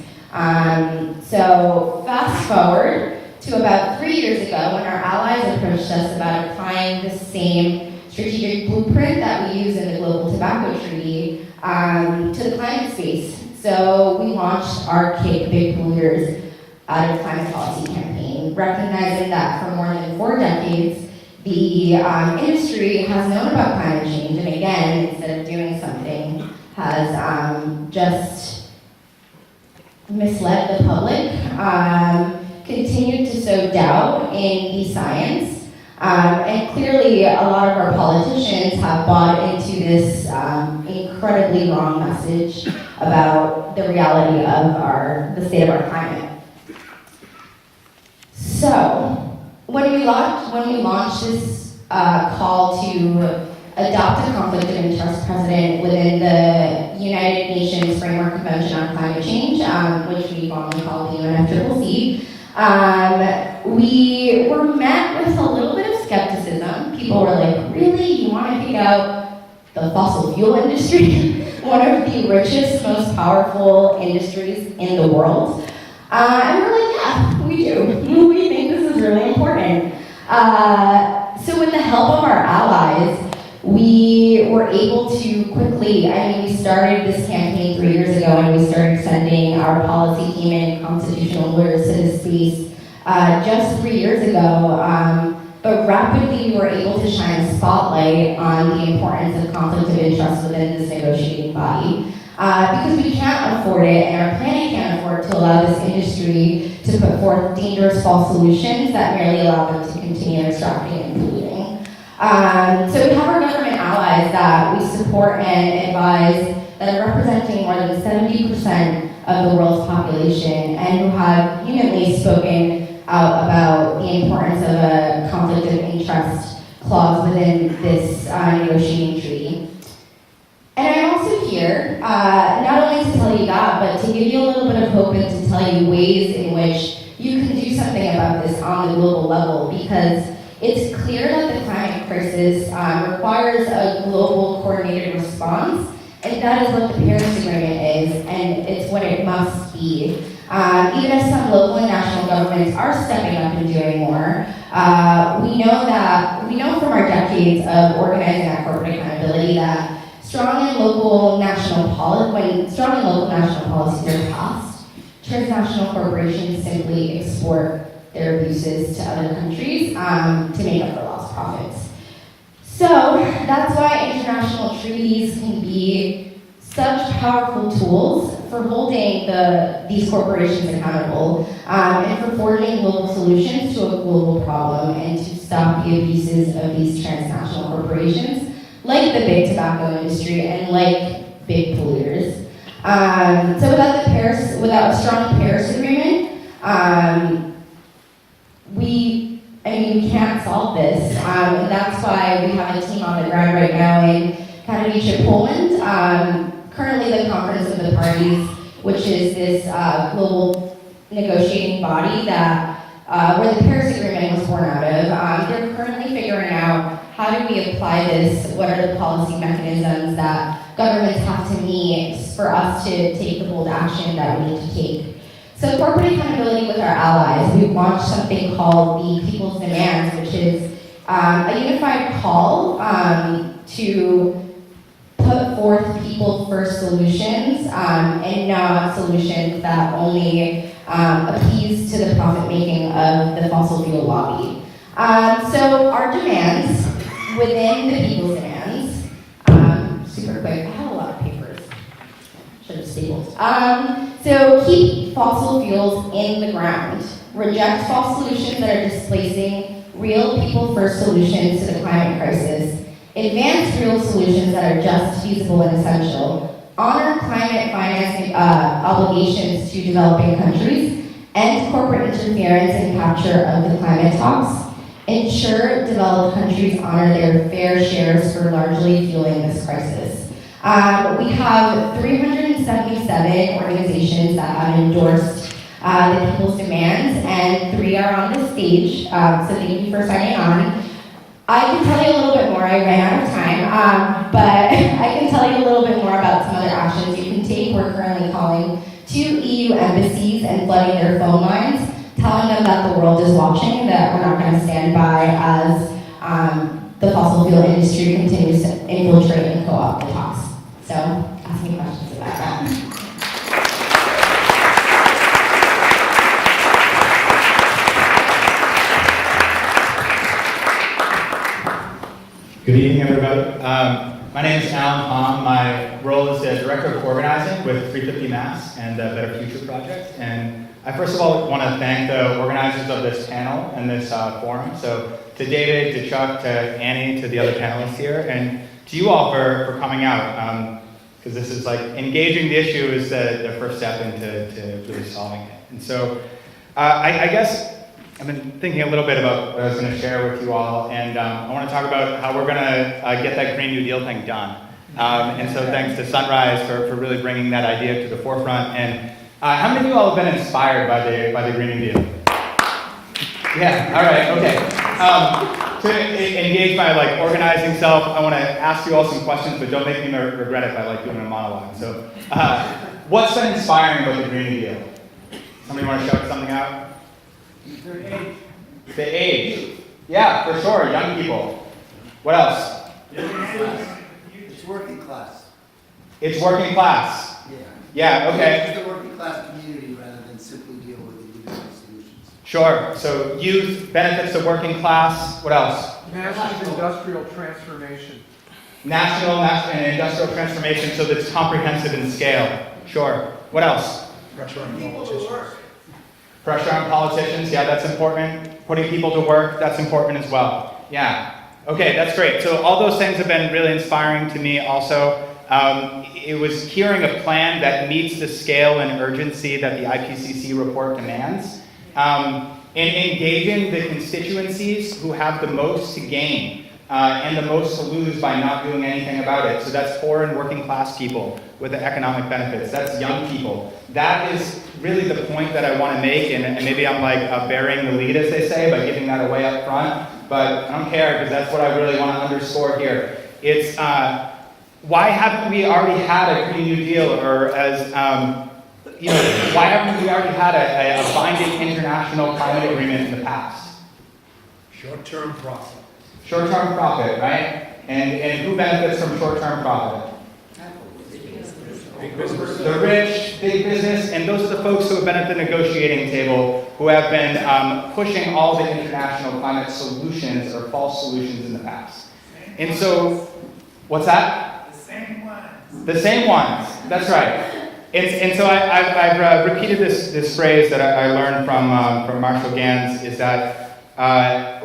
So fast forward to about 3 years ago when our allies approached us about applying the same strategic blueprint that we use in the Global Tobacco Treaty to the climate space. So we launched our Kick Big Polluters Out of Climate Policy campaign, recognizing that for more than 4 decades, the industry has known about climate change, and again, instead of doing something, has just misled the public, continued to sow doubt in the science, and clearly a lot of our politicians have bought into this incredibly wrong message about the reality of the state of our climate. So, when we launched this call to adopt a conflict of interest precedent within the United Nations Framework Convention on Climate Change, which we fondly call the UNFCCC, we were met with a little bit of skepticism. People were like, really? You want to kick out the fossil fuel industry, one of the richest, most powerful industries in the world. And we're like, yeah, we do. We think this is really important. So with the help of our allies, we were able to quickly, we started this campaign 3 years ago, and we started sending our policy team and constitutional lawyers to this space just 3 years ago. But rapidly, we were able to shine a spotlight on the importance of conflict of interest within this negotiating body. Because we can't afford it, and our planet can't afford to allow this industry to put forth dangerous false solutions that merely allow them to continue extracting and polluting. So we have our government allies that we support and advise that are representing more than 70% of the world's population, and who have vehemently spoken out about the importance of a conflict of interest clause within this negotiating treaty. And I'm also here, not only to tell you that, but to give you a little bit of hope and to tell you ways in which you can do something about this on the global level, because it's clear that the climate crisis requires a global coordinated response, and that is what the Paris Agreement is, and it's what it must be. Even as some local and national governments are stepping up and doing more, we know from our decades of organizing that corporate accountability that strong and local national policies are passed, transnational corporations simply export their abuses to other countries to make up for lost profits. So that's why international treaties can be such powerful tools for holding these corporations accountable and for forging global solutions to a global problem and to stop the abuses of these transnational corporations, like the big tobacco industry and like big polluters. So without a strong Paris Agreement, we can't solve this. And that's why we have a team on the ground right now in Katowice, Poland. Currently the Conference of the Parties, which is this global negotiating body that where the Paris Agreement was born out of. They're currently figuring out how do we apply this, what are the policy mechanisms that governments have to meet for us to take the bold action that we need to take. So corporate accountability with our allies, we've launched something called the People's Demands, which is a unified call to put forth people-first solutions and not solutions that only appease to the profit-making of the fossil fuel lobby. So our demands within the People's Demands, super quick, I have a lot of papers, should have stapled. So keep fossil fuels in the ground, reject false solutions that are displacing real people-first solutions to the climate crisis, advance real solutions that are just, feasible, and essential, honor climate finance obligations to developing countries, end corporate interference and capture of the climate talks, ensure developed countries honor their fair shares for largely fueling this crisis. We have 377 organizations that have endorsed the People's Demands, and 3 are on the stage, so thank you for signing on. I can tell you a little bit more, I ran out of time, but I can tell you a little bit more about some other actions you can take. We're currently calling 2 EU embassies and flooding their phone lines, telling them that the world is watching, that we're not going to stand by as the fossil fuel industry continues to infiltrate and co-opt the talks. So, ask me questions about that. Good evening, everybody. My name is Alan Hong. My role is the Director of Organizing with 350 Mass and the Better Future Project. And I first of all want to thank the organizers of this panel and this forum. So to David, to Chuck, to Annie, to the other panelists here, and to you all for coming out. Because this is like, engaging the issue is the first step into really solving it. And so I guess I've been thinking a little bit about what I was going to share with you all, and I want to talk about how we're going to get that Green New Deal thing done. And so thanks to Sunrise for really bringing that idea to the forefront. And how many of you all have been inspired by the Green New Deal? Yeah, all right, okay. to engage my like organizing self, I want to ask you all some questions, but don't make me regret it by like doing a monologue. So, what's been inspiring about the Green New Deal? Somebody want to shout something out? The age. The age. Yeah, for sure. Young people. What else? It's working class. It's working class. Yeah. Yeah. Okay. It's the working class community rather than simply deal with individual solutions. Sure. So youth, benefits of working class. What else? Massive industrial transformation. National and industrial transformation so that it's comprehensive in scale. Sure. What else? Pressure on people to work. Pressure on politicians. Yeah, that's important. Putting people to work. That's important as well. Yeah. Okay, that's great. So all those things have been really inspiring to me also. It was hearing a plan that meets the scale and urgency that the IPCC report demands. And engaging the constituencies who have the most to gain and the most to lose by not doing anything about it. So that's poor and working class people with the economic benefits. That's young people. That is really the point that I want to make, and maybe I'm like burying the lead, as they say, by giving that away up front, but I don't care, because that's what I really want to underscore here. It's why haven't we already had a Green New Deal, or as why haven't we already had a binding international climate agreement in the past? Short-term profit. Short-term profit, right? And who benefits from short-term profit? The rich, big business, and those are the folks who have been at the negotiating table, who have been pushing all the international climate solutions or false solutions in the past. And so, what's that? The same ones. The same ones, that's right. And so I've repeated this phrase that I learned from Marshall Gans, is that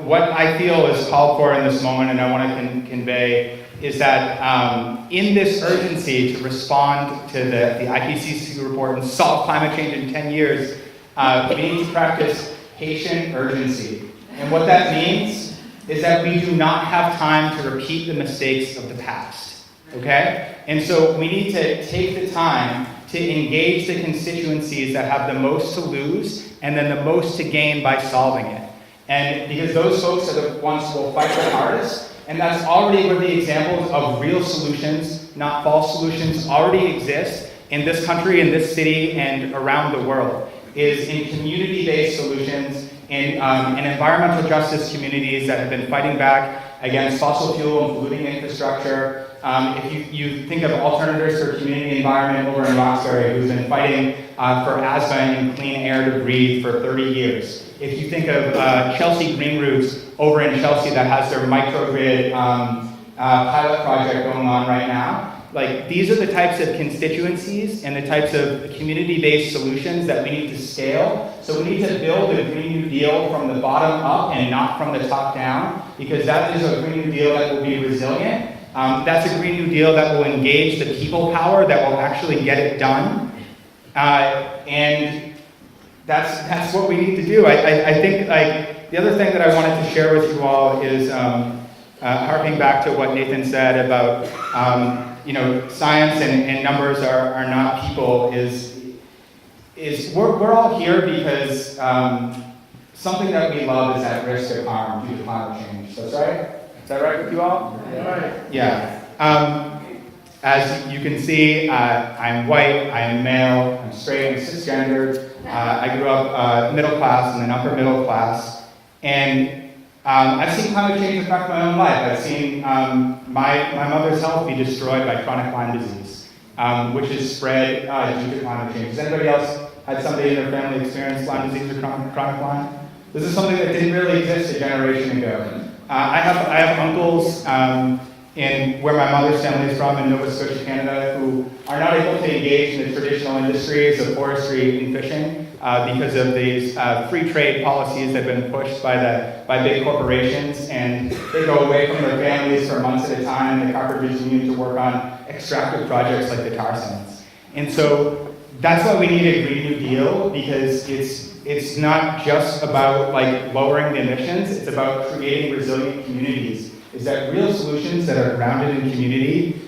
what I feel is called for in this moment, and I want to convey, is that in this urgency to respond to the IPCC report and solve climate change in 10 years, we need to practice patient urgency. And what that means is that we do not have time to repeat the mistakes of the past, okay? And so we need to take the time to engage the constituencies that have the most to lose and then the most to gain by solving it. And because those folks are the ones who will fight the hardest, and that's already where the examples of real solutions, not false solutions, already exist in this country, in this city, and around the world, is in community-based solutions, in environmental justice communities that have been fighting back against fossil fuel and polluting infrastructure. If you think of Alternatives for Community Environment over in Roxbury, who's been fighting for asthma and clean air to breathe for 30 years. If you think of Chelsea Green Roofs over in Chelsea that has their microgrid pilot project going on right now, like these are the types of constituencies and the types of community-based solutions that we need to scale. So we need to build a Green New Deal from the bottom up and not from the top down, because that is a Green New Deal that will be resilient. That's a Green New Deal that will engage the people power, that will actually get it done. And that's what we need to do. I think like the other thing that I wanted to share with you all is harping back to what Nathan said about science and numbers are not people, is we're all here because something that we love is at risk of harm due to climate change. That's right? Is that right with you all? Yeah. As you can see, I'm white, I am male, I'm straight, I'm cisgendered. I grew up middle class and then upper middle class. And I've seen climate change affect my own life. I've seen my mother's health be destroyed by chronic Lyme disease, which is spread due to climate change. Has anybody else had somebody in their family experience Lyme disease or chronic Lyme? This is something that didn't really exist a generation ago. I have uncles in where my mother's family is from in Nova Scotia, Canada, who are not able to engage in the traditional industries of forestry and fishing because of these free trade policies that have been pushed by big corporations, and they go away from their families for months at a time. The Carpenters Union to work on extractive projects like the tar sands. And so that's why we need a Green New Deal, because it's not just about like lowering the emissions, it's about creating resilient communities. Is that real solutions that are grounded in community,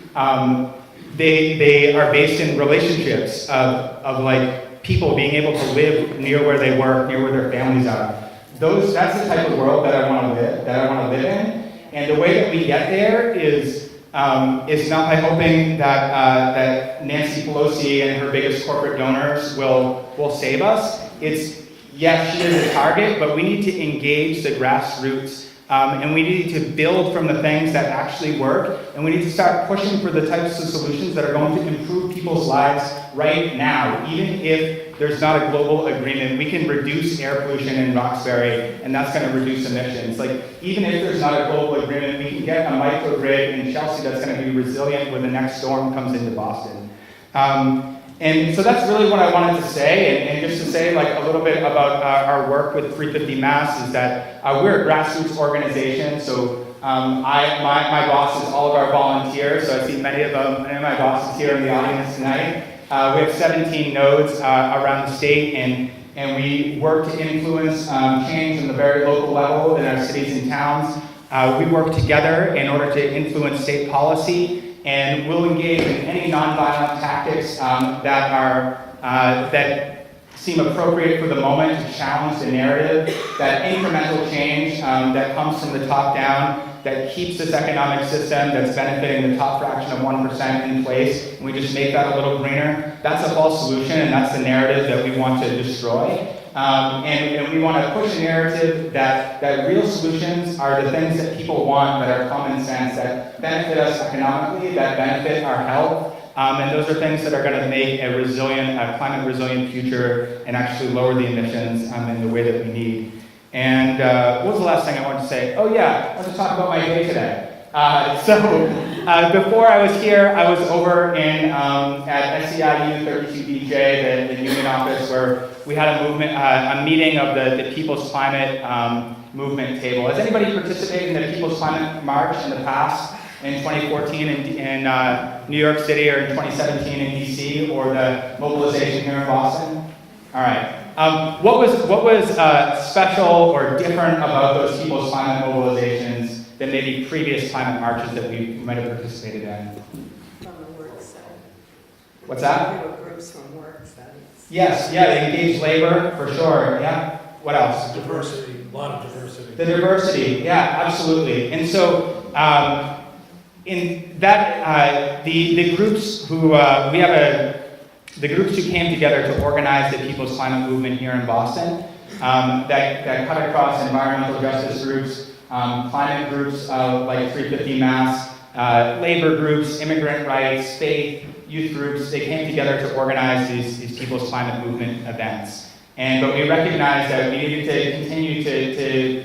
they are based in relationships of like people being able to live near where they work, near where their families are. that's the type of world that I want to live in. And the way that we get there is not by hoping that Nancy Pelosi and her biggest corporate donors will save us. It's, yes, she is a target, but we need to engage the grassroots. And we need to build from the things that actually work, and we need to start pushing for the types of solutions that are going to improve people's lives right now. Even if there's not a global agreement, we can reduce air pollution in Roxbury, and that's going to reduce emissions. Like, even if there's not a global agreement, we can get a microgrid in Chelsea that's going to be resilient when the next storm comes into Boston. And so that's really what I wanted to say, and just to say like a little bit about our work with 350 Mass is that we're a grassroots organization. So my boss is all of our volunteers. So I see many of my bosses here in the audience tonight. We have 17 nodes around the state, and we work to influence change on the very local level in our cities and towns. We work together in order to influence state policy. And we'll engage in any nonviolent tactics that seem appropriate for the moment to challenge the narrative, that incremental change that comes from the top down, that keeps this economic system that's benefiting the top fraction of 1% in place, and we just make that a little greener. That's a false solution, and that's the narrative that we want to destroy. And we want to push a narrative that real solutions are the things that people want, that are common sense, that benefit us economically, that benefit our health, and those are things that are going to make a resilient, climate resilient future and actually lower the emissions in the way that we need. And what was the last thing I wanted to say? Oh yeah, I want to talk about my day today. Before I was here, I was over at SEIU 32BJ, the union office, where we had a meeting of the People's Climate Movement table. Has anybody participated in the People's Climate March in the past, in 2014 in New York City, or in 2017 in DC, or the mobilization here in Boston? All right. What was special or different about those People's Climate mobilizations than maybe previous climate marches that we might have participated in? From the work side. What's that? There were groups from work sides. Yes, yeah, they engage labor, for sure, yeah. What else? Diversity, a lot of diversity. The diversity, yeah, absolutely. And so, in that, the groups who, the groups who came together to organize the People's Climate Movement here in Boston, that cut across environmental justice groups, climate groups like 350 Mass, labor groups, immigrant rights, faith, youth groups, they came together to organize these People's Climate Movement events. But we recognized that we needed to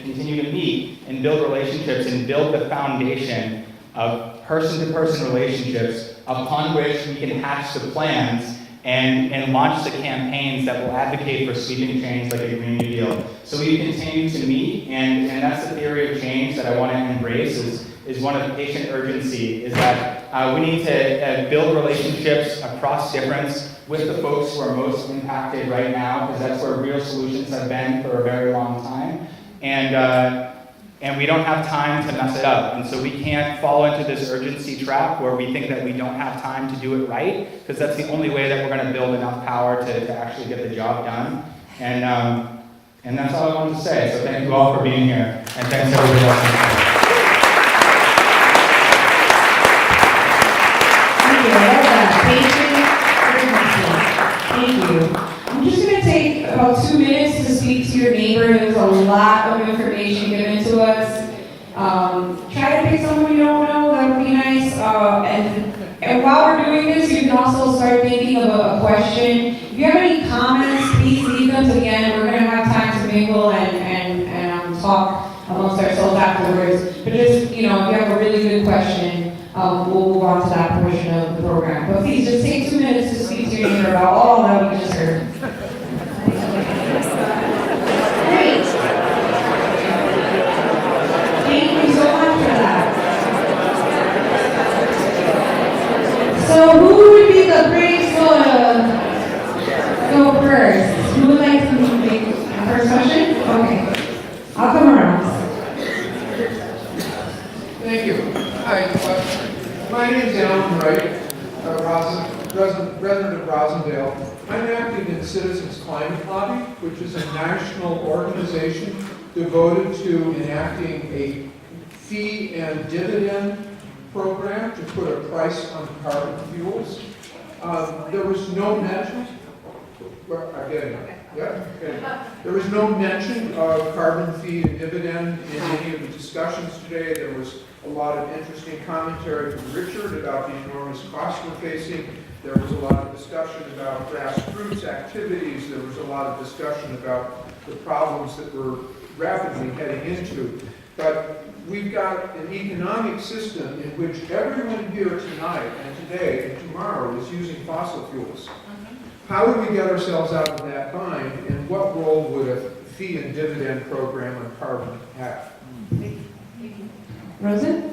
continue to meet and build relationships and build the foundation of person-to-person relationships upon which we can hatch the plans and launch the campaigns that will advocate for sweeping change like a Green New Deal. So we continue to meet, and that's the theory of change that I want to embrace is one of patient urgency, is that we need to build relationships across difference with the folks who are most impacted right now, because that's where real solutions have been for a very long time. And we don't have time to mess it up. And so we can't fall into this urgency trap where we think that we don't have time to do it right, because that's the only way that we're going to build enough power to actually get the job done. And that's all I wanted to say. So thank you all for being here. And thanks everybody else. Thank you. I'm just going to take about 2 minutes to speak to your neighbor. There's a lot of information given to us. Try to pick someone you don't know. That would be nice. And while we're doing this, you can also start thinking of a question. If you have any comments, please leave them to the end. We're going to have time to mingle and talk amongst ourselves afterwards. But just, if you have a really good question, we'll move on to that portion of the program. But please just take 2 minutes to speak to your neighbor about all that we just heard. Great. Thank you so much for that. So who would be the brave soul to go first? Who would like to make the first question? Okay. I'll come around. Thank you. Hi, my name is Alan Wright, resident of Rosendale. I'm active in Citizens Climate Lobby, which is a national organization devoted to enacting a fee and dividend program to put a price on carbon fuels. There was no mention, well, I get it. Yep, okay. There was no mention of carbon fee and dividend in any of the discussions today. There was a lot of interesting commentary from Richard about the enormous costs we're facing. There was a lot of discussion about grassroots activities. There was a lot of discussion about the problems that we're rapidly heading into. But we've got an economic system in which everyone here tonight and today and tomorrow is using fossil fuels. How do we get ourselves out of that bind, and what role would a fee and dividend program on carbon have? Rosen?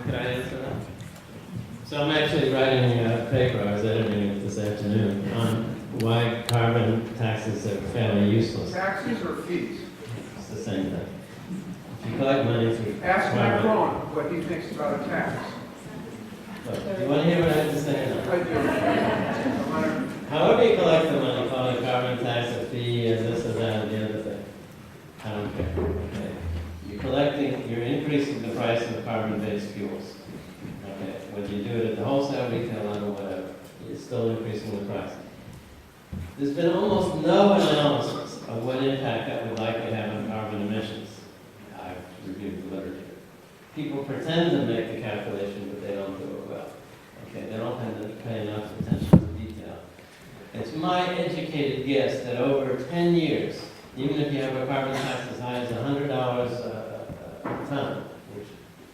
Could I answer that? So I'm actually writing a paper, I was editing it this afternoon, on why carbon taxes are fairly useless. Taxes or fees? It's the same thing. If you collect money through Ask carbon. Macron what he thinks about a tax. Look, you want to hear what I have to say now? I do. However you collect the money, call it a carbon tax, a fee, and this and that, and the other thing. I don't care, okay? You're increasing the price of carbon-based fuels. Okay, whether you do it at the wholesale, retail level, whatever, you're still increasing the price. There's been almost no analysis of what impact that would likely have on carbon emissions. I've reviewed the literature. People pretend to make the calculation, but they don't do it well. Okay, they don't tend to pay enough attention to detail. It's my educated guess that over 10 years, even if you have a carbon tax as high as $100 a ton, which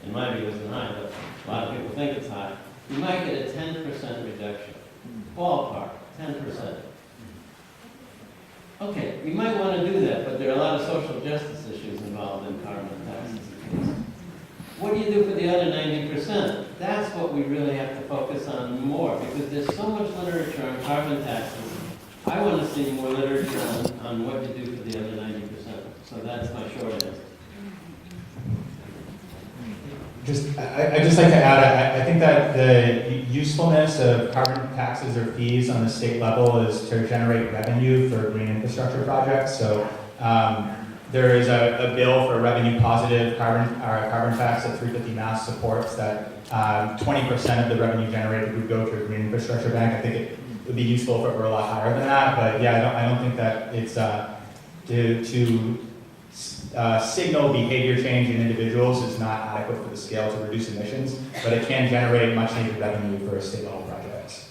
in my view isn't high, but a lot of people think it's high, you might get a 10% reduction. Ballpark, 10%. Okay, you might want to do that, but there are a lot of social justice issues involved in carbon taxes. What do you do for the other 90%? That's what we really have to focus on more, because there's so much literature on carbon taxes. I want to see more literature on what to do for the other 90%. So that's my short answer. I'd just like to add, I think that the usefulness of carbon taxes or fees on the state level is to generate revenue for green infrastructure projects. So there is a bill for a revenue positive carbon tax that 350 Mass supports that 20% of the revenue generated would go to a green infrastructure bank. I think it would be useful if it were a lot higher than that, but yeah, I don't think that it's to signal behavior change in individuals is not adequate for the scale to reduce emissions, but it can generate much needed revenue for state level projects.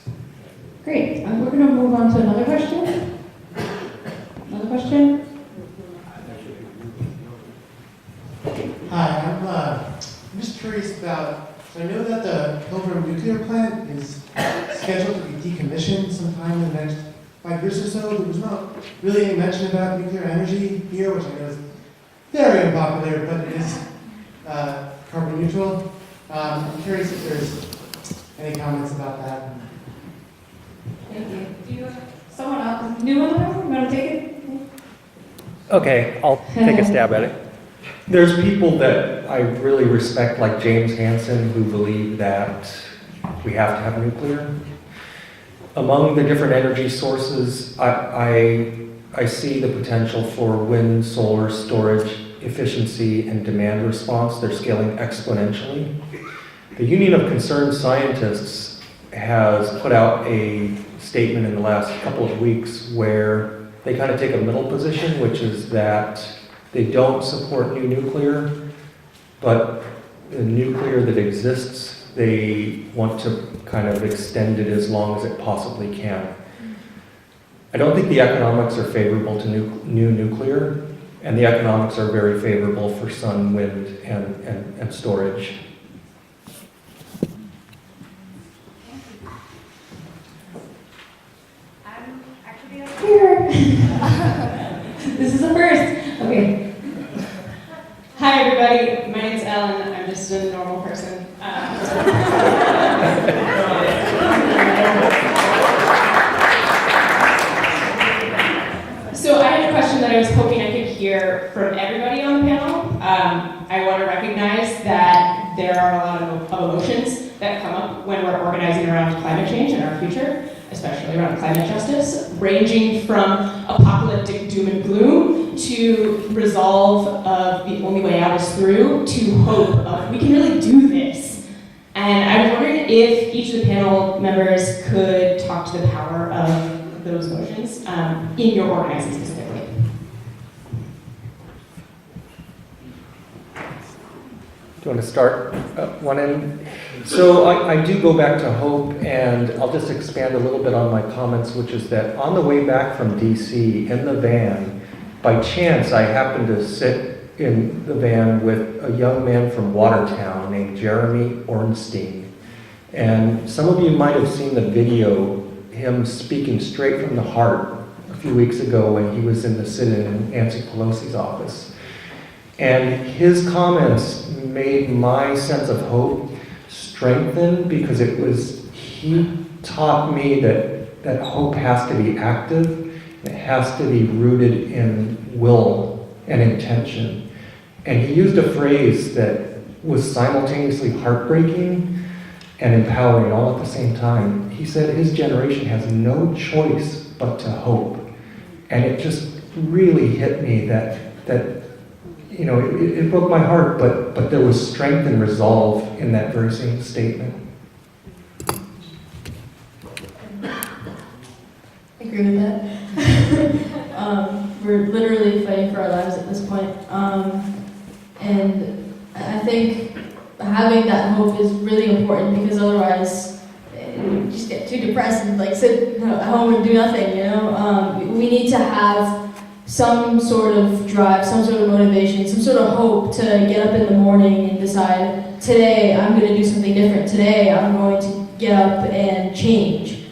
Great. We're going to move on to another question. Another question? Hi, I'm just curious about, so I know that the Pilgrim nuclear plant is scheduled to be decommissioned sometime in the next 5 years or so. There was not really any mention about nuclear energy here, which I know is very unpopular, but it is carbon neutral. I'm curious if there's any comments about that. Thank you. Do you someone else new on the room? Want to take it? Okay, I'll take a stab at it. There's people that I really respect, like James Hansen, who believe that we have to have nuclear. Among the different energy sources, I see the potential for wind, solar, storage, efficiency, and demand response. They're scaling exponentially. The Union of Concerned Scientists has put out a statement in the last couple of weeks where they kind of take a middle position, which is that they don't support new nuclear, but the nuclear that exists, they want to kind of extend it as long as it possibly can. I don't think the economics are favorable to new nuclear, and the economics are very favorable for sun, wind, and storage. I'm actually up here. This is a first. Okay. Hi, everybody. My name's Ellen. I'm just a normal person. So I had a question that I was hoping I could hear from everybody on the panel. I want to recognize that there are a lot of emotions that come up when we're organizing around climate change in our future, especially around climate justice, ranging from apocalyptic doom and gloom to resolve of the only way out is through to hope of we can really do this. And I was wondering if each of the panel members could talk to the power of those motions in your organizing specifically. Do you want to start one end? So I do go back to hope, and I'll just expand a little bit on my comments, which is that on the way back from DC in the van, by chance I happened to sit in the van with a young man from Watertown named Jeremy Ornstein. And some of you might have seen the video, him speaking straight from the heart a few weeks ago when he was in the sit-in in Nancy Pelosi's office. And his comments made my sense of hope strengthen, because he taught me that hope has to be active, it has to be rooted in will and intention. And he used a phrase that was simultaneously heartbreaking and empowering all at the same time. He said his generation has no choice but to hope. And it just really hit me that you know, it broke my heart, but there was strength and resolve in that very same statement. I agree with that. We're literally fighting for our lives at this point. And I think having that hope is really important, because otherwise you just get too depressed and like sit at home and do nothing, you know? We need to have some sort of drive, some sort of motivation, some sort of hope to get up in the morning and decide, today I'm going to do something different. Today I'm going to get up and change.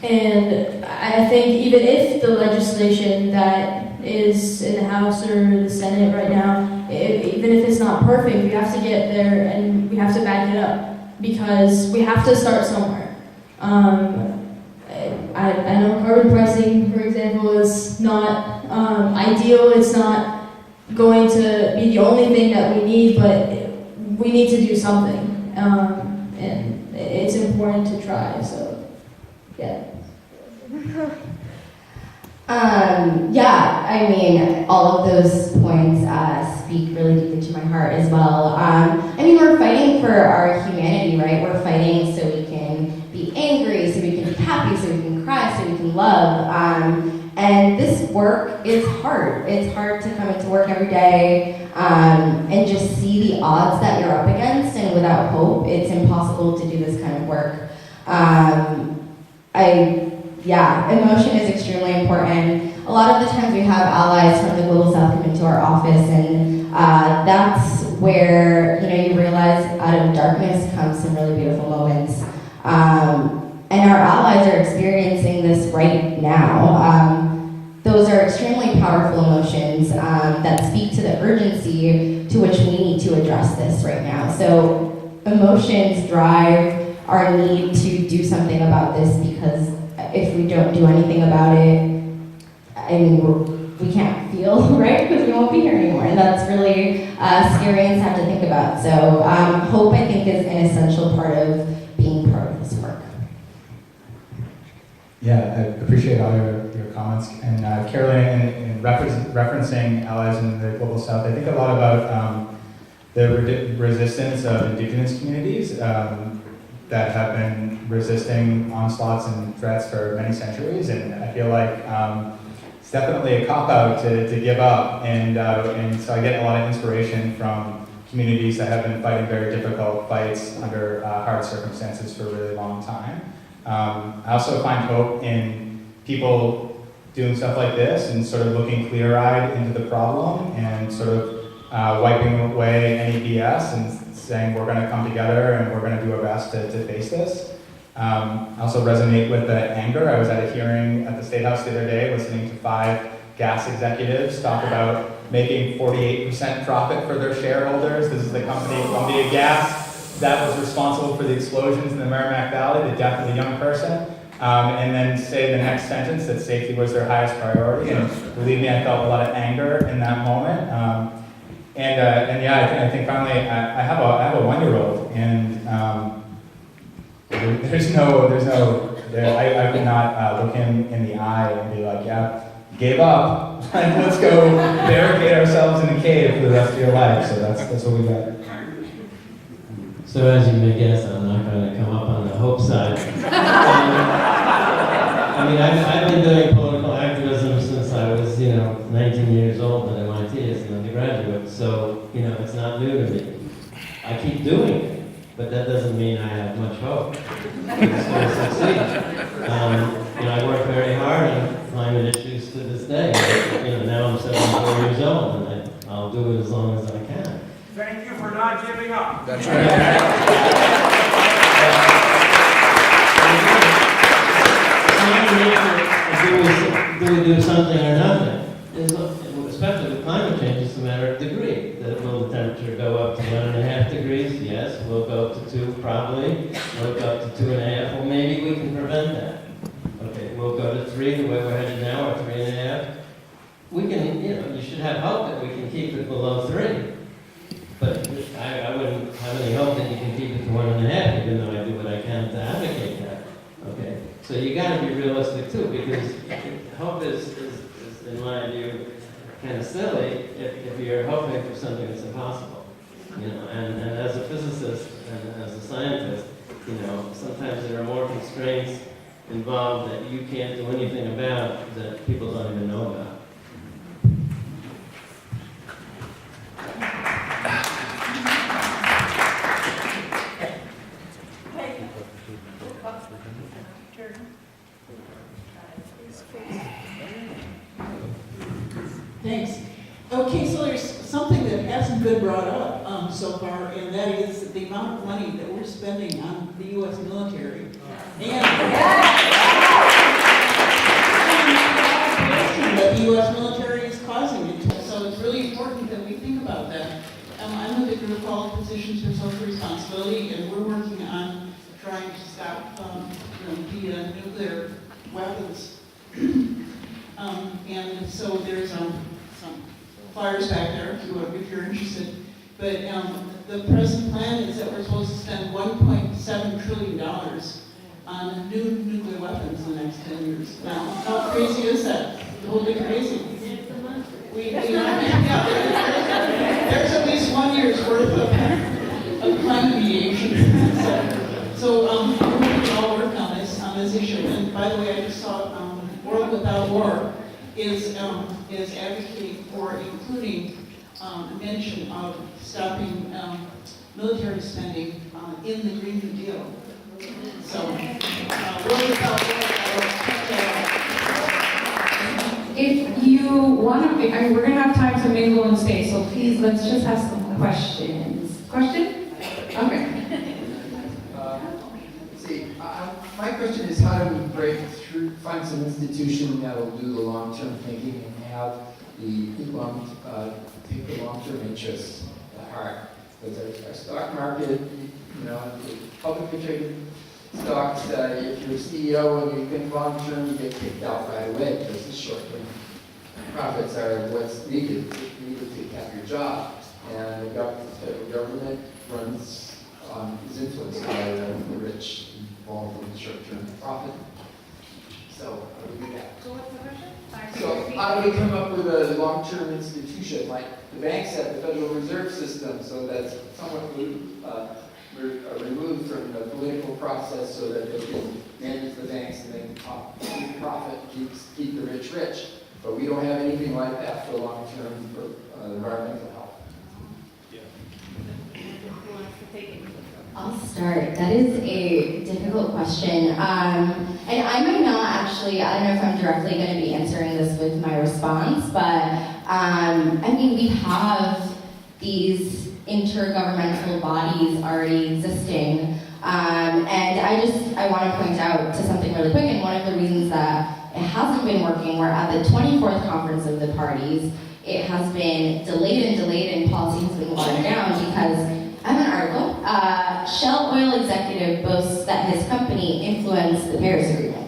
And I think even if the legislation that is in the House or the Senate right now, even if it's not perfect, we have to get there and we have to back it up, because we have to start somewhere. I know carbon pricing, for example, is not ideal. It's not going to be the only thing that we need, but we need to do something. And it's important to try, so yeah. Yeah, I mean, all of those points speak really deeply to my heart as well. I mean, we're fighting for our humanity, right? We're fighting so we can be angry, so we can be happy, so we can cry, so we can love. And this work is hard. It's hard to come into work every day and just see the odds that you're up against, and without hope, it's impossible to do this kind of work. Emotion is extremely important. A lot of the times we have allies from the Global South come into our office, and that's where you realize out of darkness comes some really beautiful moments. And our allies are experiencing this right now. Those are extremely powerful emotions that speak to the urgency to which we need to address this right now. So emotions drive our need to do something about this, because if we don't do anything about it, I mean, we can't feel, right? Because we won't be here anymore. And that's really scary and sad to think about. So hope, I think, is an essential part of being part of this work. Yeah, I appreciate all your comments. And Caroline, in referencing allies in the Global South, I think a lot about the resistance of indigenous communities that have been resisting onslaughts and threats for many centuries. And I feel like it's definitely a cop-out to give up. And so I get a lot of inspiration from communities that have been fighting very difficult fights under hard circumstances for a really long time. I also find hope in people doing stuff like this and sort of looking clear-eyed into the problem and sort of wiping away any BS and saying we're going to come together and we're going to do our best to face this. I also resonate with the anger. I was at a hearing at the State House the other day listening to 5 gas executives talk about making 48% profit for their shareholders. This is the company Columbia Gas that was responsible for the explosions in the Merrimack Valley, the death of a young person, and then say in the next sentence that safety was their highest priority. And believe me, I felt a lot of anger in that moment. And yeah, I think finally, I have a 1-year-old, and I could not look him in the eye and be like, yeah, gave up. Like, let's go barricade ourselves in a cave for the rest of your life. So that's what we got. So as you may guess, I'm not going to come up on the hope side. I mean, I've been doing political activism since I was, 19 years old at MIT as an undergraduate. So, it's not new to me. I keep doing it, but that doesn't mean I have much hope that it's going to succeed. I work very hard on climate issues to this day. Now I'm 74 years old, and I'll do it as long as I can. Thank you for not giving up. That's right. Do we do something or nothing? Especially with climate change, it's a matter of degree. Will the temperature go up to 1.5 degrees? Yes. Will it go up to 2? Probably. Will it go up to 2.5? Well, maybe we can prevent that. Okay, we'll go to 3 the way we're headed now, or 3.5. We can, you should have hope that we can keep it below 3. But I wouldn't have any hope that you can keep it to 1.5, even though I do what I can to advocate that. Okay, so you got to be realistic too, because hope is in my view, kind of silly if you're hoping for something that's impossible. And as a physicist and as a scientist, sometimes there are more constraints involved that you can't do anything about that people don't even know about. Thanks. Okay, so there's something that hasn't been brought up so far, and that is the amount of money that we're spending on the U.S. military. And that the U.S. military is causing it. So it's really important that we think about that. I'm with a group called Positions for Social Responsibility, and we're working on trying to stop the nuclear weapons. And so there's some flyers back there if you're interested. But the present plan is that we're supposed to spend $1.7 trillion on new nuclear weapons in the next 10 years. Now, how crazy is that? Totally crazy. There's at least 1 year's worth of climate mediation. So we're going to all work on this issue. And by the way, I just saw World Without War is advocating for including a mention of stopping military spending in the Green New Deal. So, World Without War. If you want to, we're going to have time to mingle and stay, so please let's just have some questions. Question? Okay. My question is, how do we break through, find some institution that will do the long-term thinking and have the people take the long-term interests at heart? Because our stock market, publicly traded stocks, if you're a CEO and you think long-term, you get kicked out right away because the short-term profits are what's needed to have your job. And the government is influenced by the rich involved in short-term profit. So how do we do that? So what's the question? So how do we come up with a long-term institution like the banks have the Federal Reserve System, so that's somewhat removed from the political process so that they can manage the banks and they can profit, keep the rich rich. But we don't have anything like that for long-term environmental health. I'll start. That is a difficult question. And I may not actually, I don't know if I'm directly going to be answering this with my response, but we have these intergovernmental bodies already existing. And I want to point out to something really quick, and one of the reasons that it hasn't been working, we're at the 24th conference of the parties. It has been delayed, and policy has been watered down because I have an article. Shell oil executive boasts that his company influenced the Paris Agreement.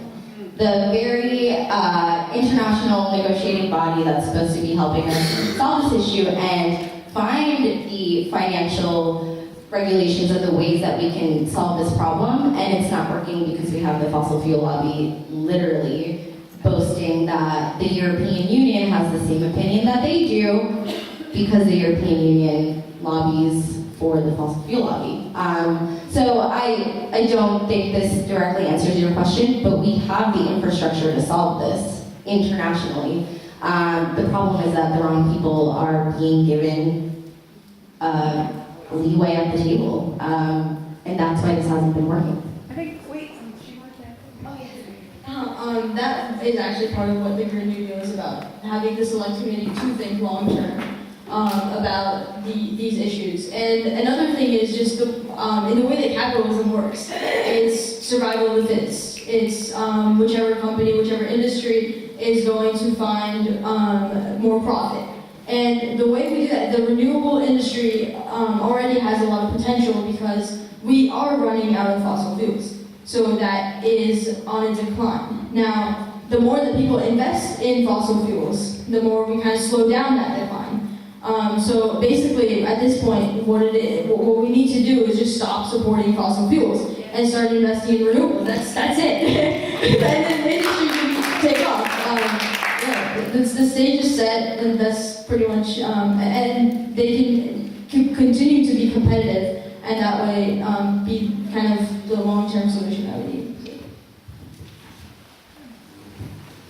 The very international negotiating body that's supposed to be helping us solve this issue and find the financial regulations of the ways that we can solve this problem, and it's not working because we have the fossil fuel lobby literally boasting that the European Union has the same opinion that they do because the European Union lobbies for the fossil fuel lobby. So I don't think this directly answers your question, but we have the infrastructure to solve this internationally. The problem is that the wrong people are being given leeway at the table, and that's why this hasn't been working. I think, wait, she wanted to. Oh, yeah. That is actually part of what the Green New Deal is about, having the select committee to think long-term about these issues. And another thing is just in the way that capitalism works, it's survival of the fittest. It's whichever company, whichever industry is going to find more profit. And the way we do that, the renewable industry already has a lot of potential because we are running out of fossil fuels. So that is on a decline. Now, the more that people invest in fossil fuels, the more we kind of slow down that decline. So basically, at this point, what we need to do is just stop supporting fossil fuels and start investing in renewables. That's it. And then the industry can take off. The stage is set, and that's pretty much, and they can continue to be competitive, and that way be kind of the long-term solution that we need.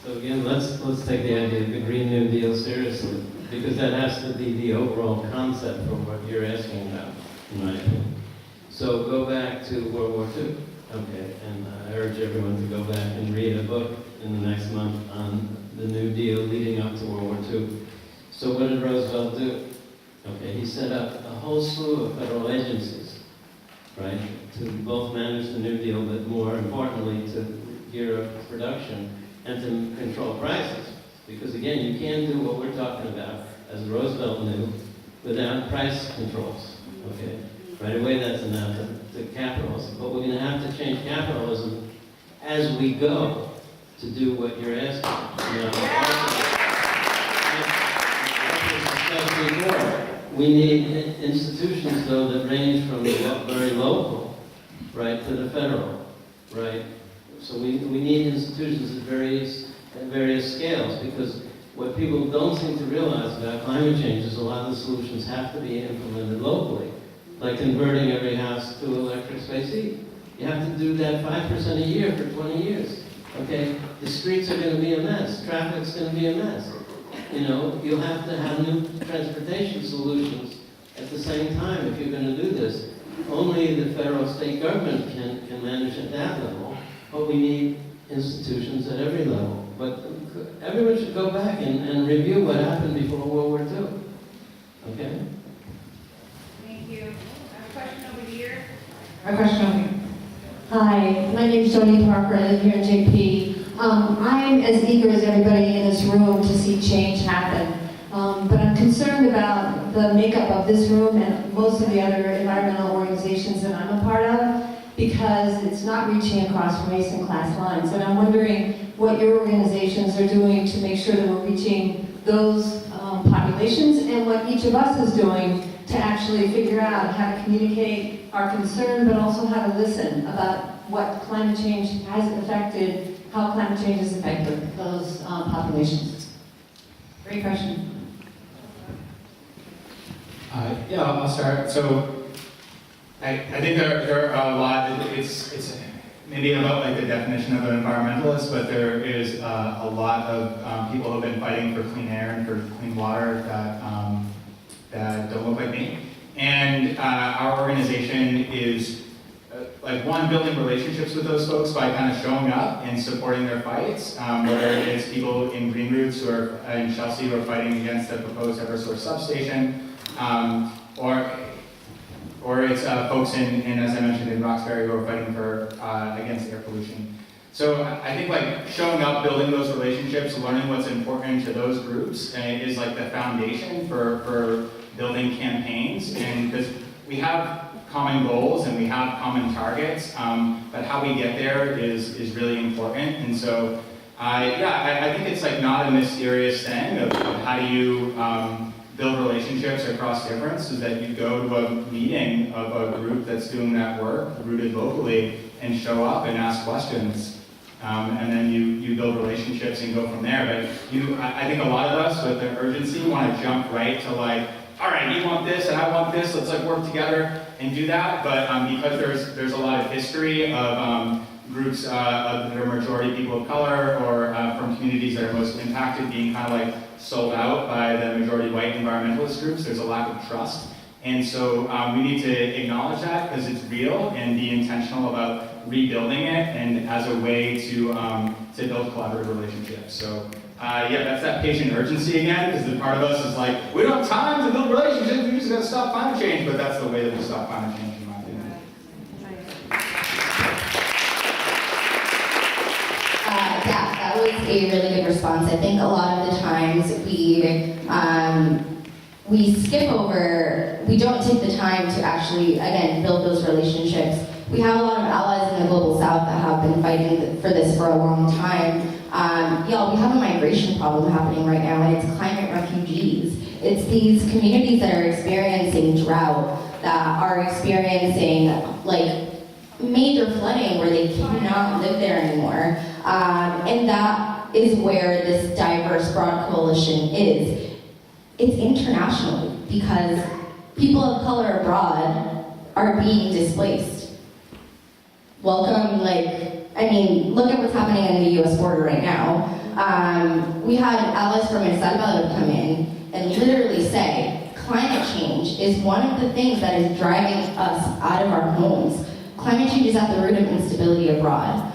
So again, let's take the idea of the Green New Deal seriously, because that has to be the overall concept for what you're asking about, in my opinion. So go back to World War II, okay, and I urge everyone to go back and read a book in the next month on the New Deal leading up to World War II. So what did Roosevelt do? Okay, he set up a whole slew of federal agencies, right, to both manage the New Deal, but more importantly, to gear up production and to control prices. Because again, you can't do what we're talking about, as Roosevelt knew, without price controls, okay? Right away, that's enough to capitalism. But we're going to have to change capitalism as we go to do what you're asking. We need institutions, though, that range from the very local, right, to the federal, right? So we need institutions at various scales, because what people don't seem to realize about climate change is a lot of the solutions have to be implemented locally, like converting every house to electric space heat. You have to do that 5% a year for 20 years. Okay, the streets are going to be a mess. Traffic's going to be a mess. You know, you'll have to have new transportation solutions at the same time if you're going to do this. Only the federal state government can manage at that level, but we need institutions at every level. But everyone should go back and review what happened before World War II. Okay? Thank you. I have a question over here. A question over here. Hi, my name is Jody Parker, I live here in JP. I'm as eager as everybody in this room to see change happen. But I'm concerned about the makeup of this room and most of the other environmental organizations that I'm a part of, because it's not reaching across race and class lines. And I'm wondering what your organizations are doing to make sure that we're reaching those populations, and what each of us is doing to actually figure out how to communicate our concern, but also how to listen about what climate change has affected, how climate change has affected those populations. Great question. Yeah, I'll start. So I think there are a lot, it's maybe about like the definition of an environmentalist, but there is a lot of people who have been fighting for clean air and for clean water that don't look like me. And our organization is like one, building relationships with those folks by kind of showing up and supporting their fights, whether it's people in Green Roots who are in Chelsea who are fighting against the proposed Eversource substation, or it's folks in, as I mentioned, in Roxbury who are fighting for against air pollution. So I think like showing up, building those relationships, learning what's important to those groups is like the foundation for building campaigns. And because we have common goals and we have common targets, but how we get there is really important. And so I think it's like not a mysterious thing of how do you build relationships across difference, is that you go to a meeting of a group that's doing that work, rooted locally, and show up and ask questions. And then you build relationships and go from there. But I think a lot of us with the urgency want to jump right to like, all right, you want this and I want this, let's like work together and do that. But because there's a lot of history of groups that are majority people of color or from communities that are most impacted being kind of like sold out by the majority white environmentalist groups, there's a lack of trust. And so we need to acknowledge that because it's real and be intentional about rebuilding it and as a way to build collaborative relationships. So yeah, that's that patient urgency again, because the part of us is like, we don't have time to build relationships, we just gotta stop climate change, but that's the way that we stop climate change in my opinion. Yeah, that was a really good response. I think a lot of the times we skip over, we don't take the time to actually, again, build those relationships. We have a lot of allies in the Global South that have been fighting for this for a long time. Y'all, we have a migration problem happening right now, and it's climate refugees. It's these communities that are experiencing drought, that are experiencing like major flooding where they cannot live there anymore. And that is where this diverse broad coalition is. It's international because people of color abroad are being displaced. Welcome, look at what's happening in the US border right now. We had allies from El Salvador come in and literally say, climate change is one of the things that is driving us out of our homes. Climate change is at the root of instability abroad.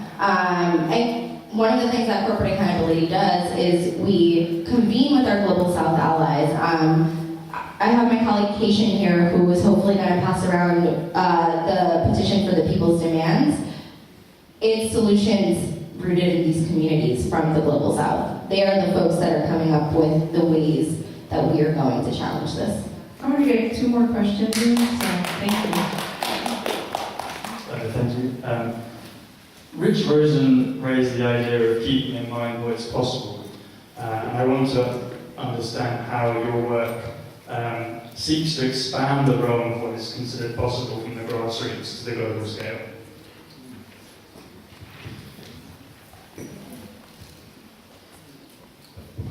One of the things that corporate accountability does is we convene with our Global South allies. I have my colleague Keishan here who is hopefully going to pass around the petition for the people's demands. It's solutions rooted in these communities from the Global South. They are the folks that are coming up with the ways that we are going to challenge this. I'm going to get 2 more questions in, so thank you. Thank you. Rich Rosen raised the idea of keeping in mind what's possible. And I want to understand how your work seeks to expand the realm of what is considered possible from the grassroots to the global scale.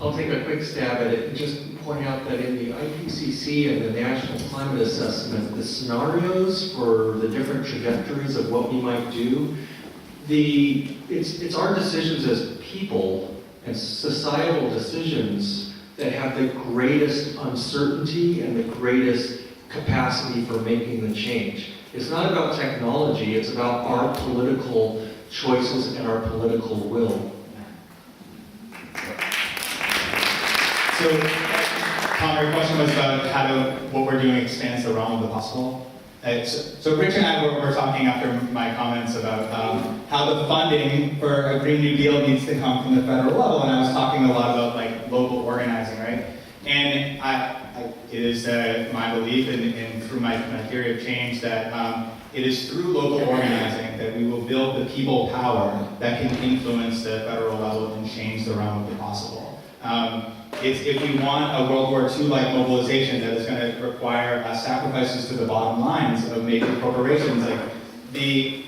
I'll take a quick stab at it and just point out that in the IPCC and the National Climate Assessment, the scenarios for the different trajectories of what we might do, it's our decisions as people and societal decisions that have the greatest uncertainty and the greatest capacity for making the change. It's not about technology, it's about our political choices and our political will. So, Tom, your question was about what we're doing expands the realm of the possible. So Rich and I were talking after my comments about how the funding for a Green New Deal needs to come from the federal level, and I was talking a lot about like local organizing, right? And it is my belief and through my theory of change that it is through local organizing that we will build the people power that can influence the federal level and change the realm of the possible. If we want a World War II-like mobilization that is going to require sacrifices to the bottom lines of major corporations, like the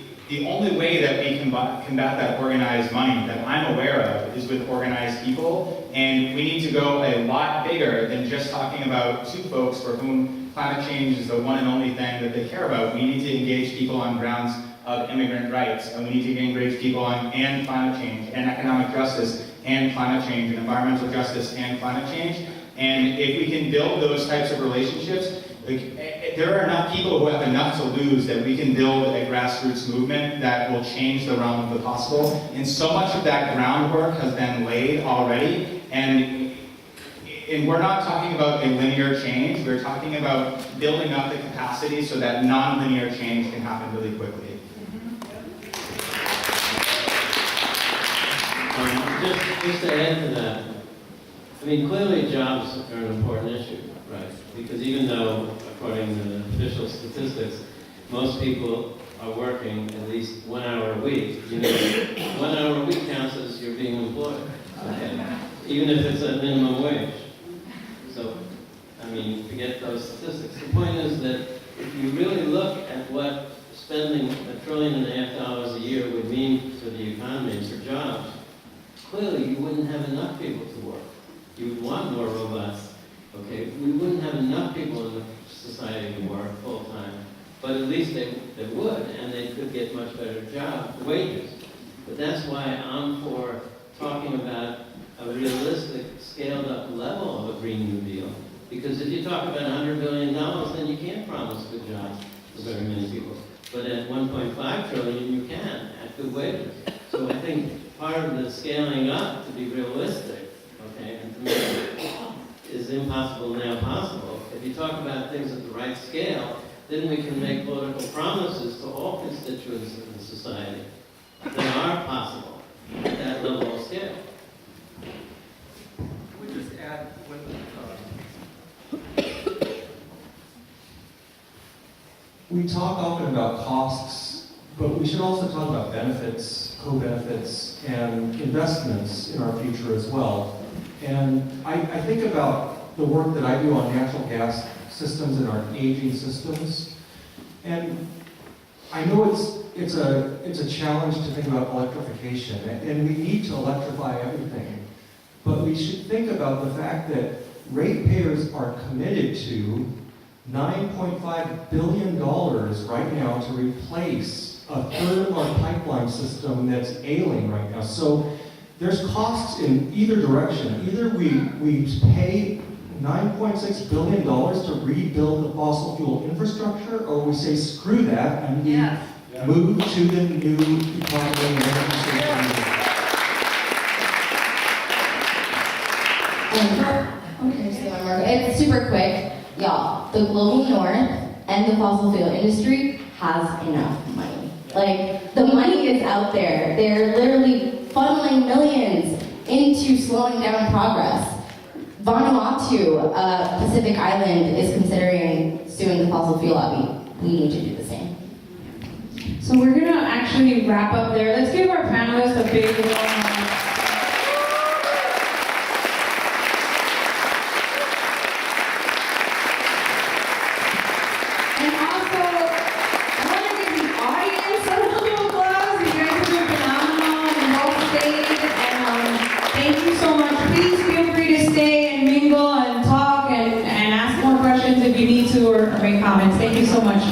only way that we can combat that organized money that I'm aware of is with organized people, and we need to go a lot bigger than just talking about 2 folks for whom climate change is the one and only thing that they care about. We need to engage people on grounds of immigrant rights, and we need to engage people on climate change and economic justice and climate change and environmental justice and climate change. And if we can build those types of relationships, there are enough people who have enough to lose that we can build a grassroots movement that will change the realm of the possible. And so much of that groundwork has been laid already. And we're not talking about a linear change, we're talking about building up the capacity so that non-linear change can happen really quickly. Just to add to that, I mean, clearly jobs are an important issue, right? Because even though, according to the official statistics, most people are working at least 1 hour a week, 1 hour a week counts as you're being employed, okay? Even if it's at minimum wage. So, I mean, forget those statistics. The point is that if you really look at what spending $1.5 trillion a year would mean for the economy and for jobs, wouldn't have enough people to work. You would want more robots, okay? We wouldn't have enough people in the society to work full-time, but at least they would, and they could get much better wages. But that's why I'm for talking about a realistic, scaled-up level of a Green New Deal. Because if you talk about $100 billion, then you can't promise good jobs to very many people. But at 1.5 trillion, you can, at good wages. So I think part of the scaling up, to be realistic, okay, and to make it is impossible now possible. If you talk about things at the right scale, then we can make political promises to all constituents of the society that are possible at that level of scale. I would just add, we talk often about costs, but we should also talk about benefits, co-benefits, and investments in our future as well. And I think about the work that I do on natural gas systems and our aging systems. And I know it's a challenge to think about electrification, and we need to electrify everything. But we should think about the fact that ratepayers are committed to $9.5 billion right now to replace a third of our pipeline system that's ailing right now. So there's costs in either direction. Either we pay $9.6 billion to rebuild the fossil fuel infrastructure, or we say screw that and we move to the new economy and energy solution. Okay, so one more. It's super quick. Y'all, the global north and the fossil fuel industry has enough money. Like, the money is out there. They're literally funneling millions into slowing down progress. Vanuatu, Pacific Island, is considering suing the fossil fuel lobby. We need to do the same. So we're gonna actually wrap up there. Let's give our panelists a big warm up. And also, I want to give the audience a round of applause. You guys have been phenomenal and well stayed. And thank you so much. Please feel free to stay and mingle and talk and ask more questions if you need to or make comments. Thank you so much.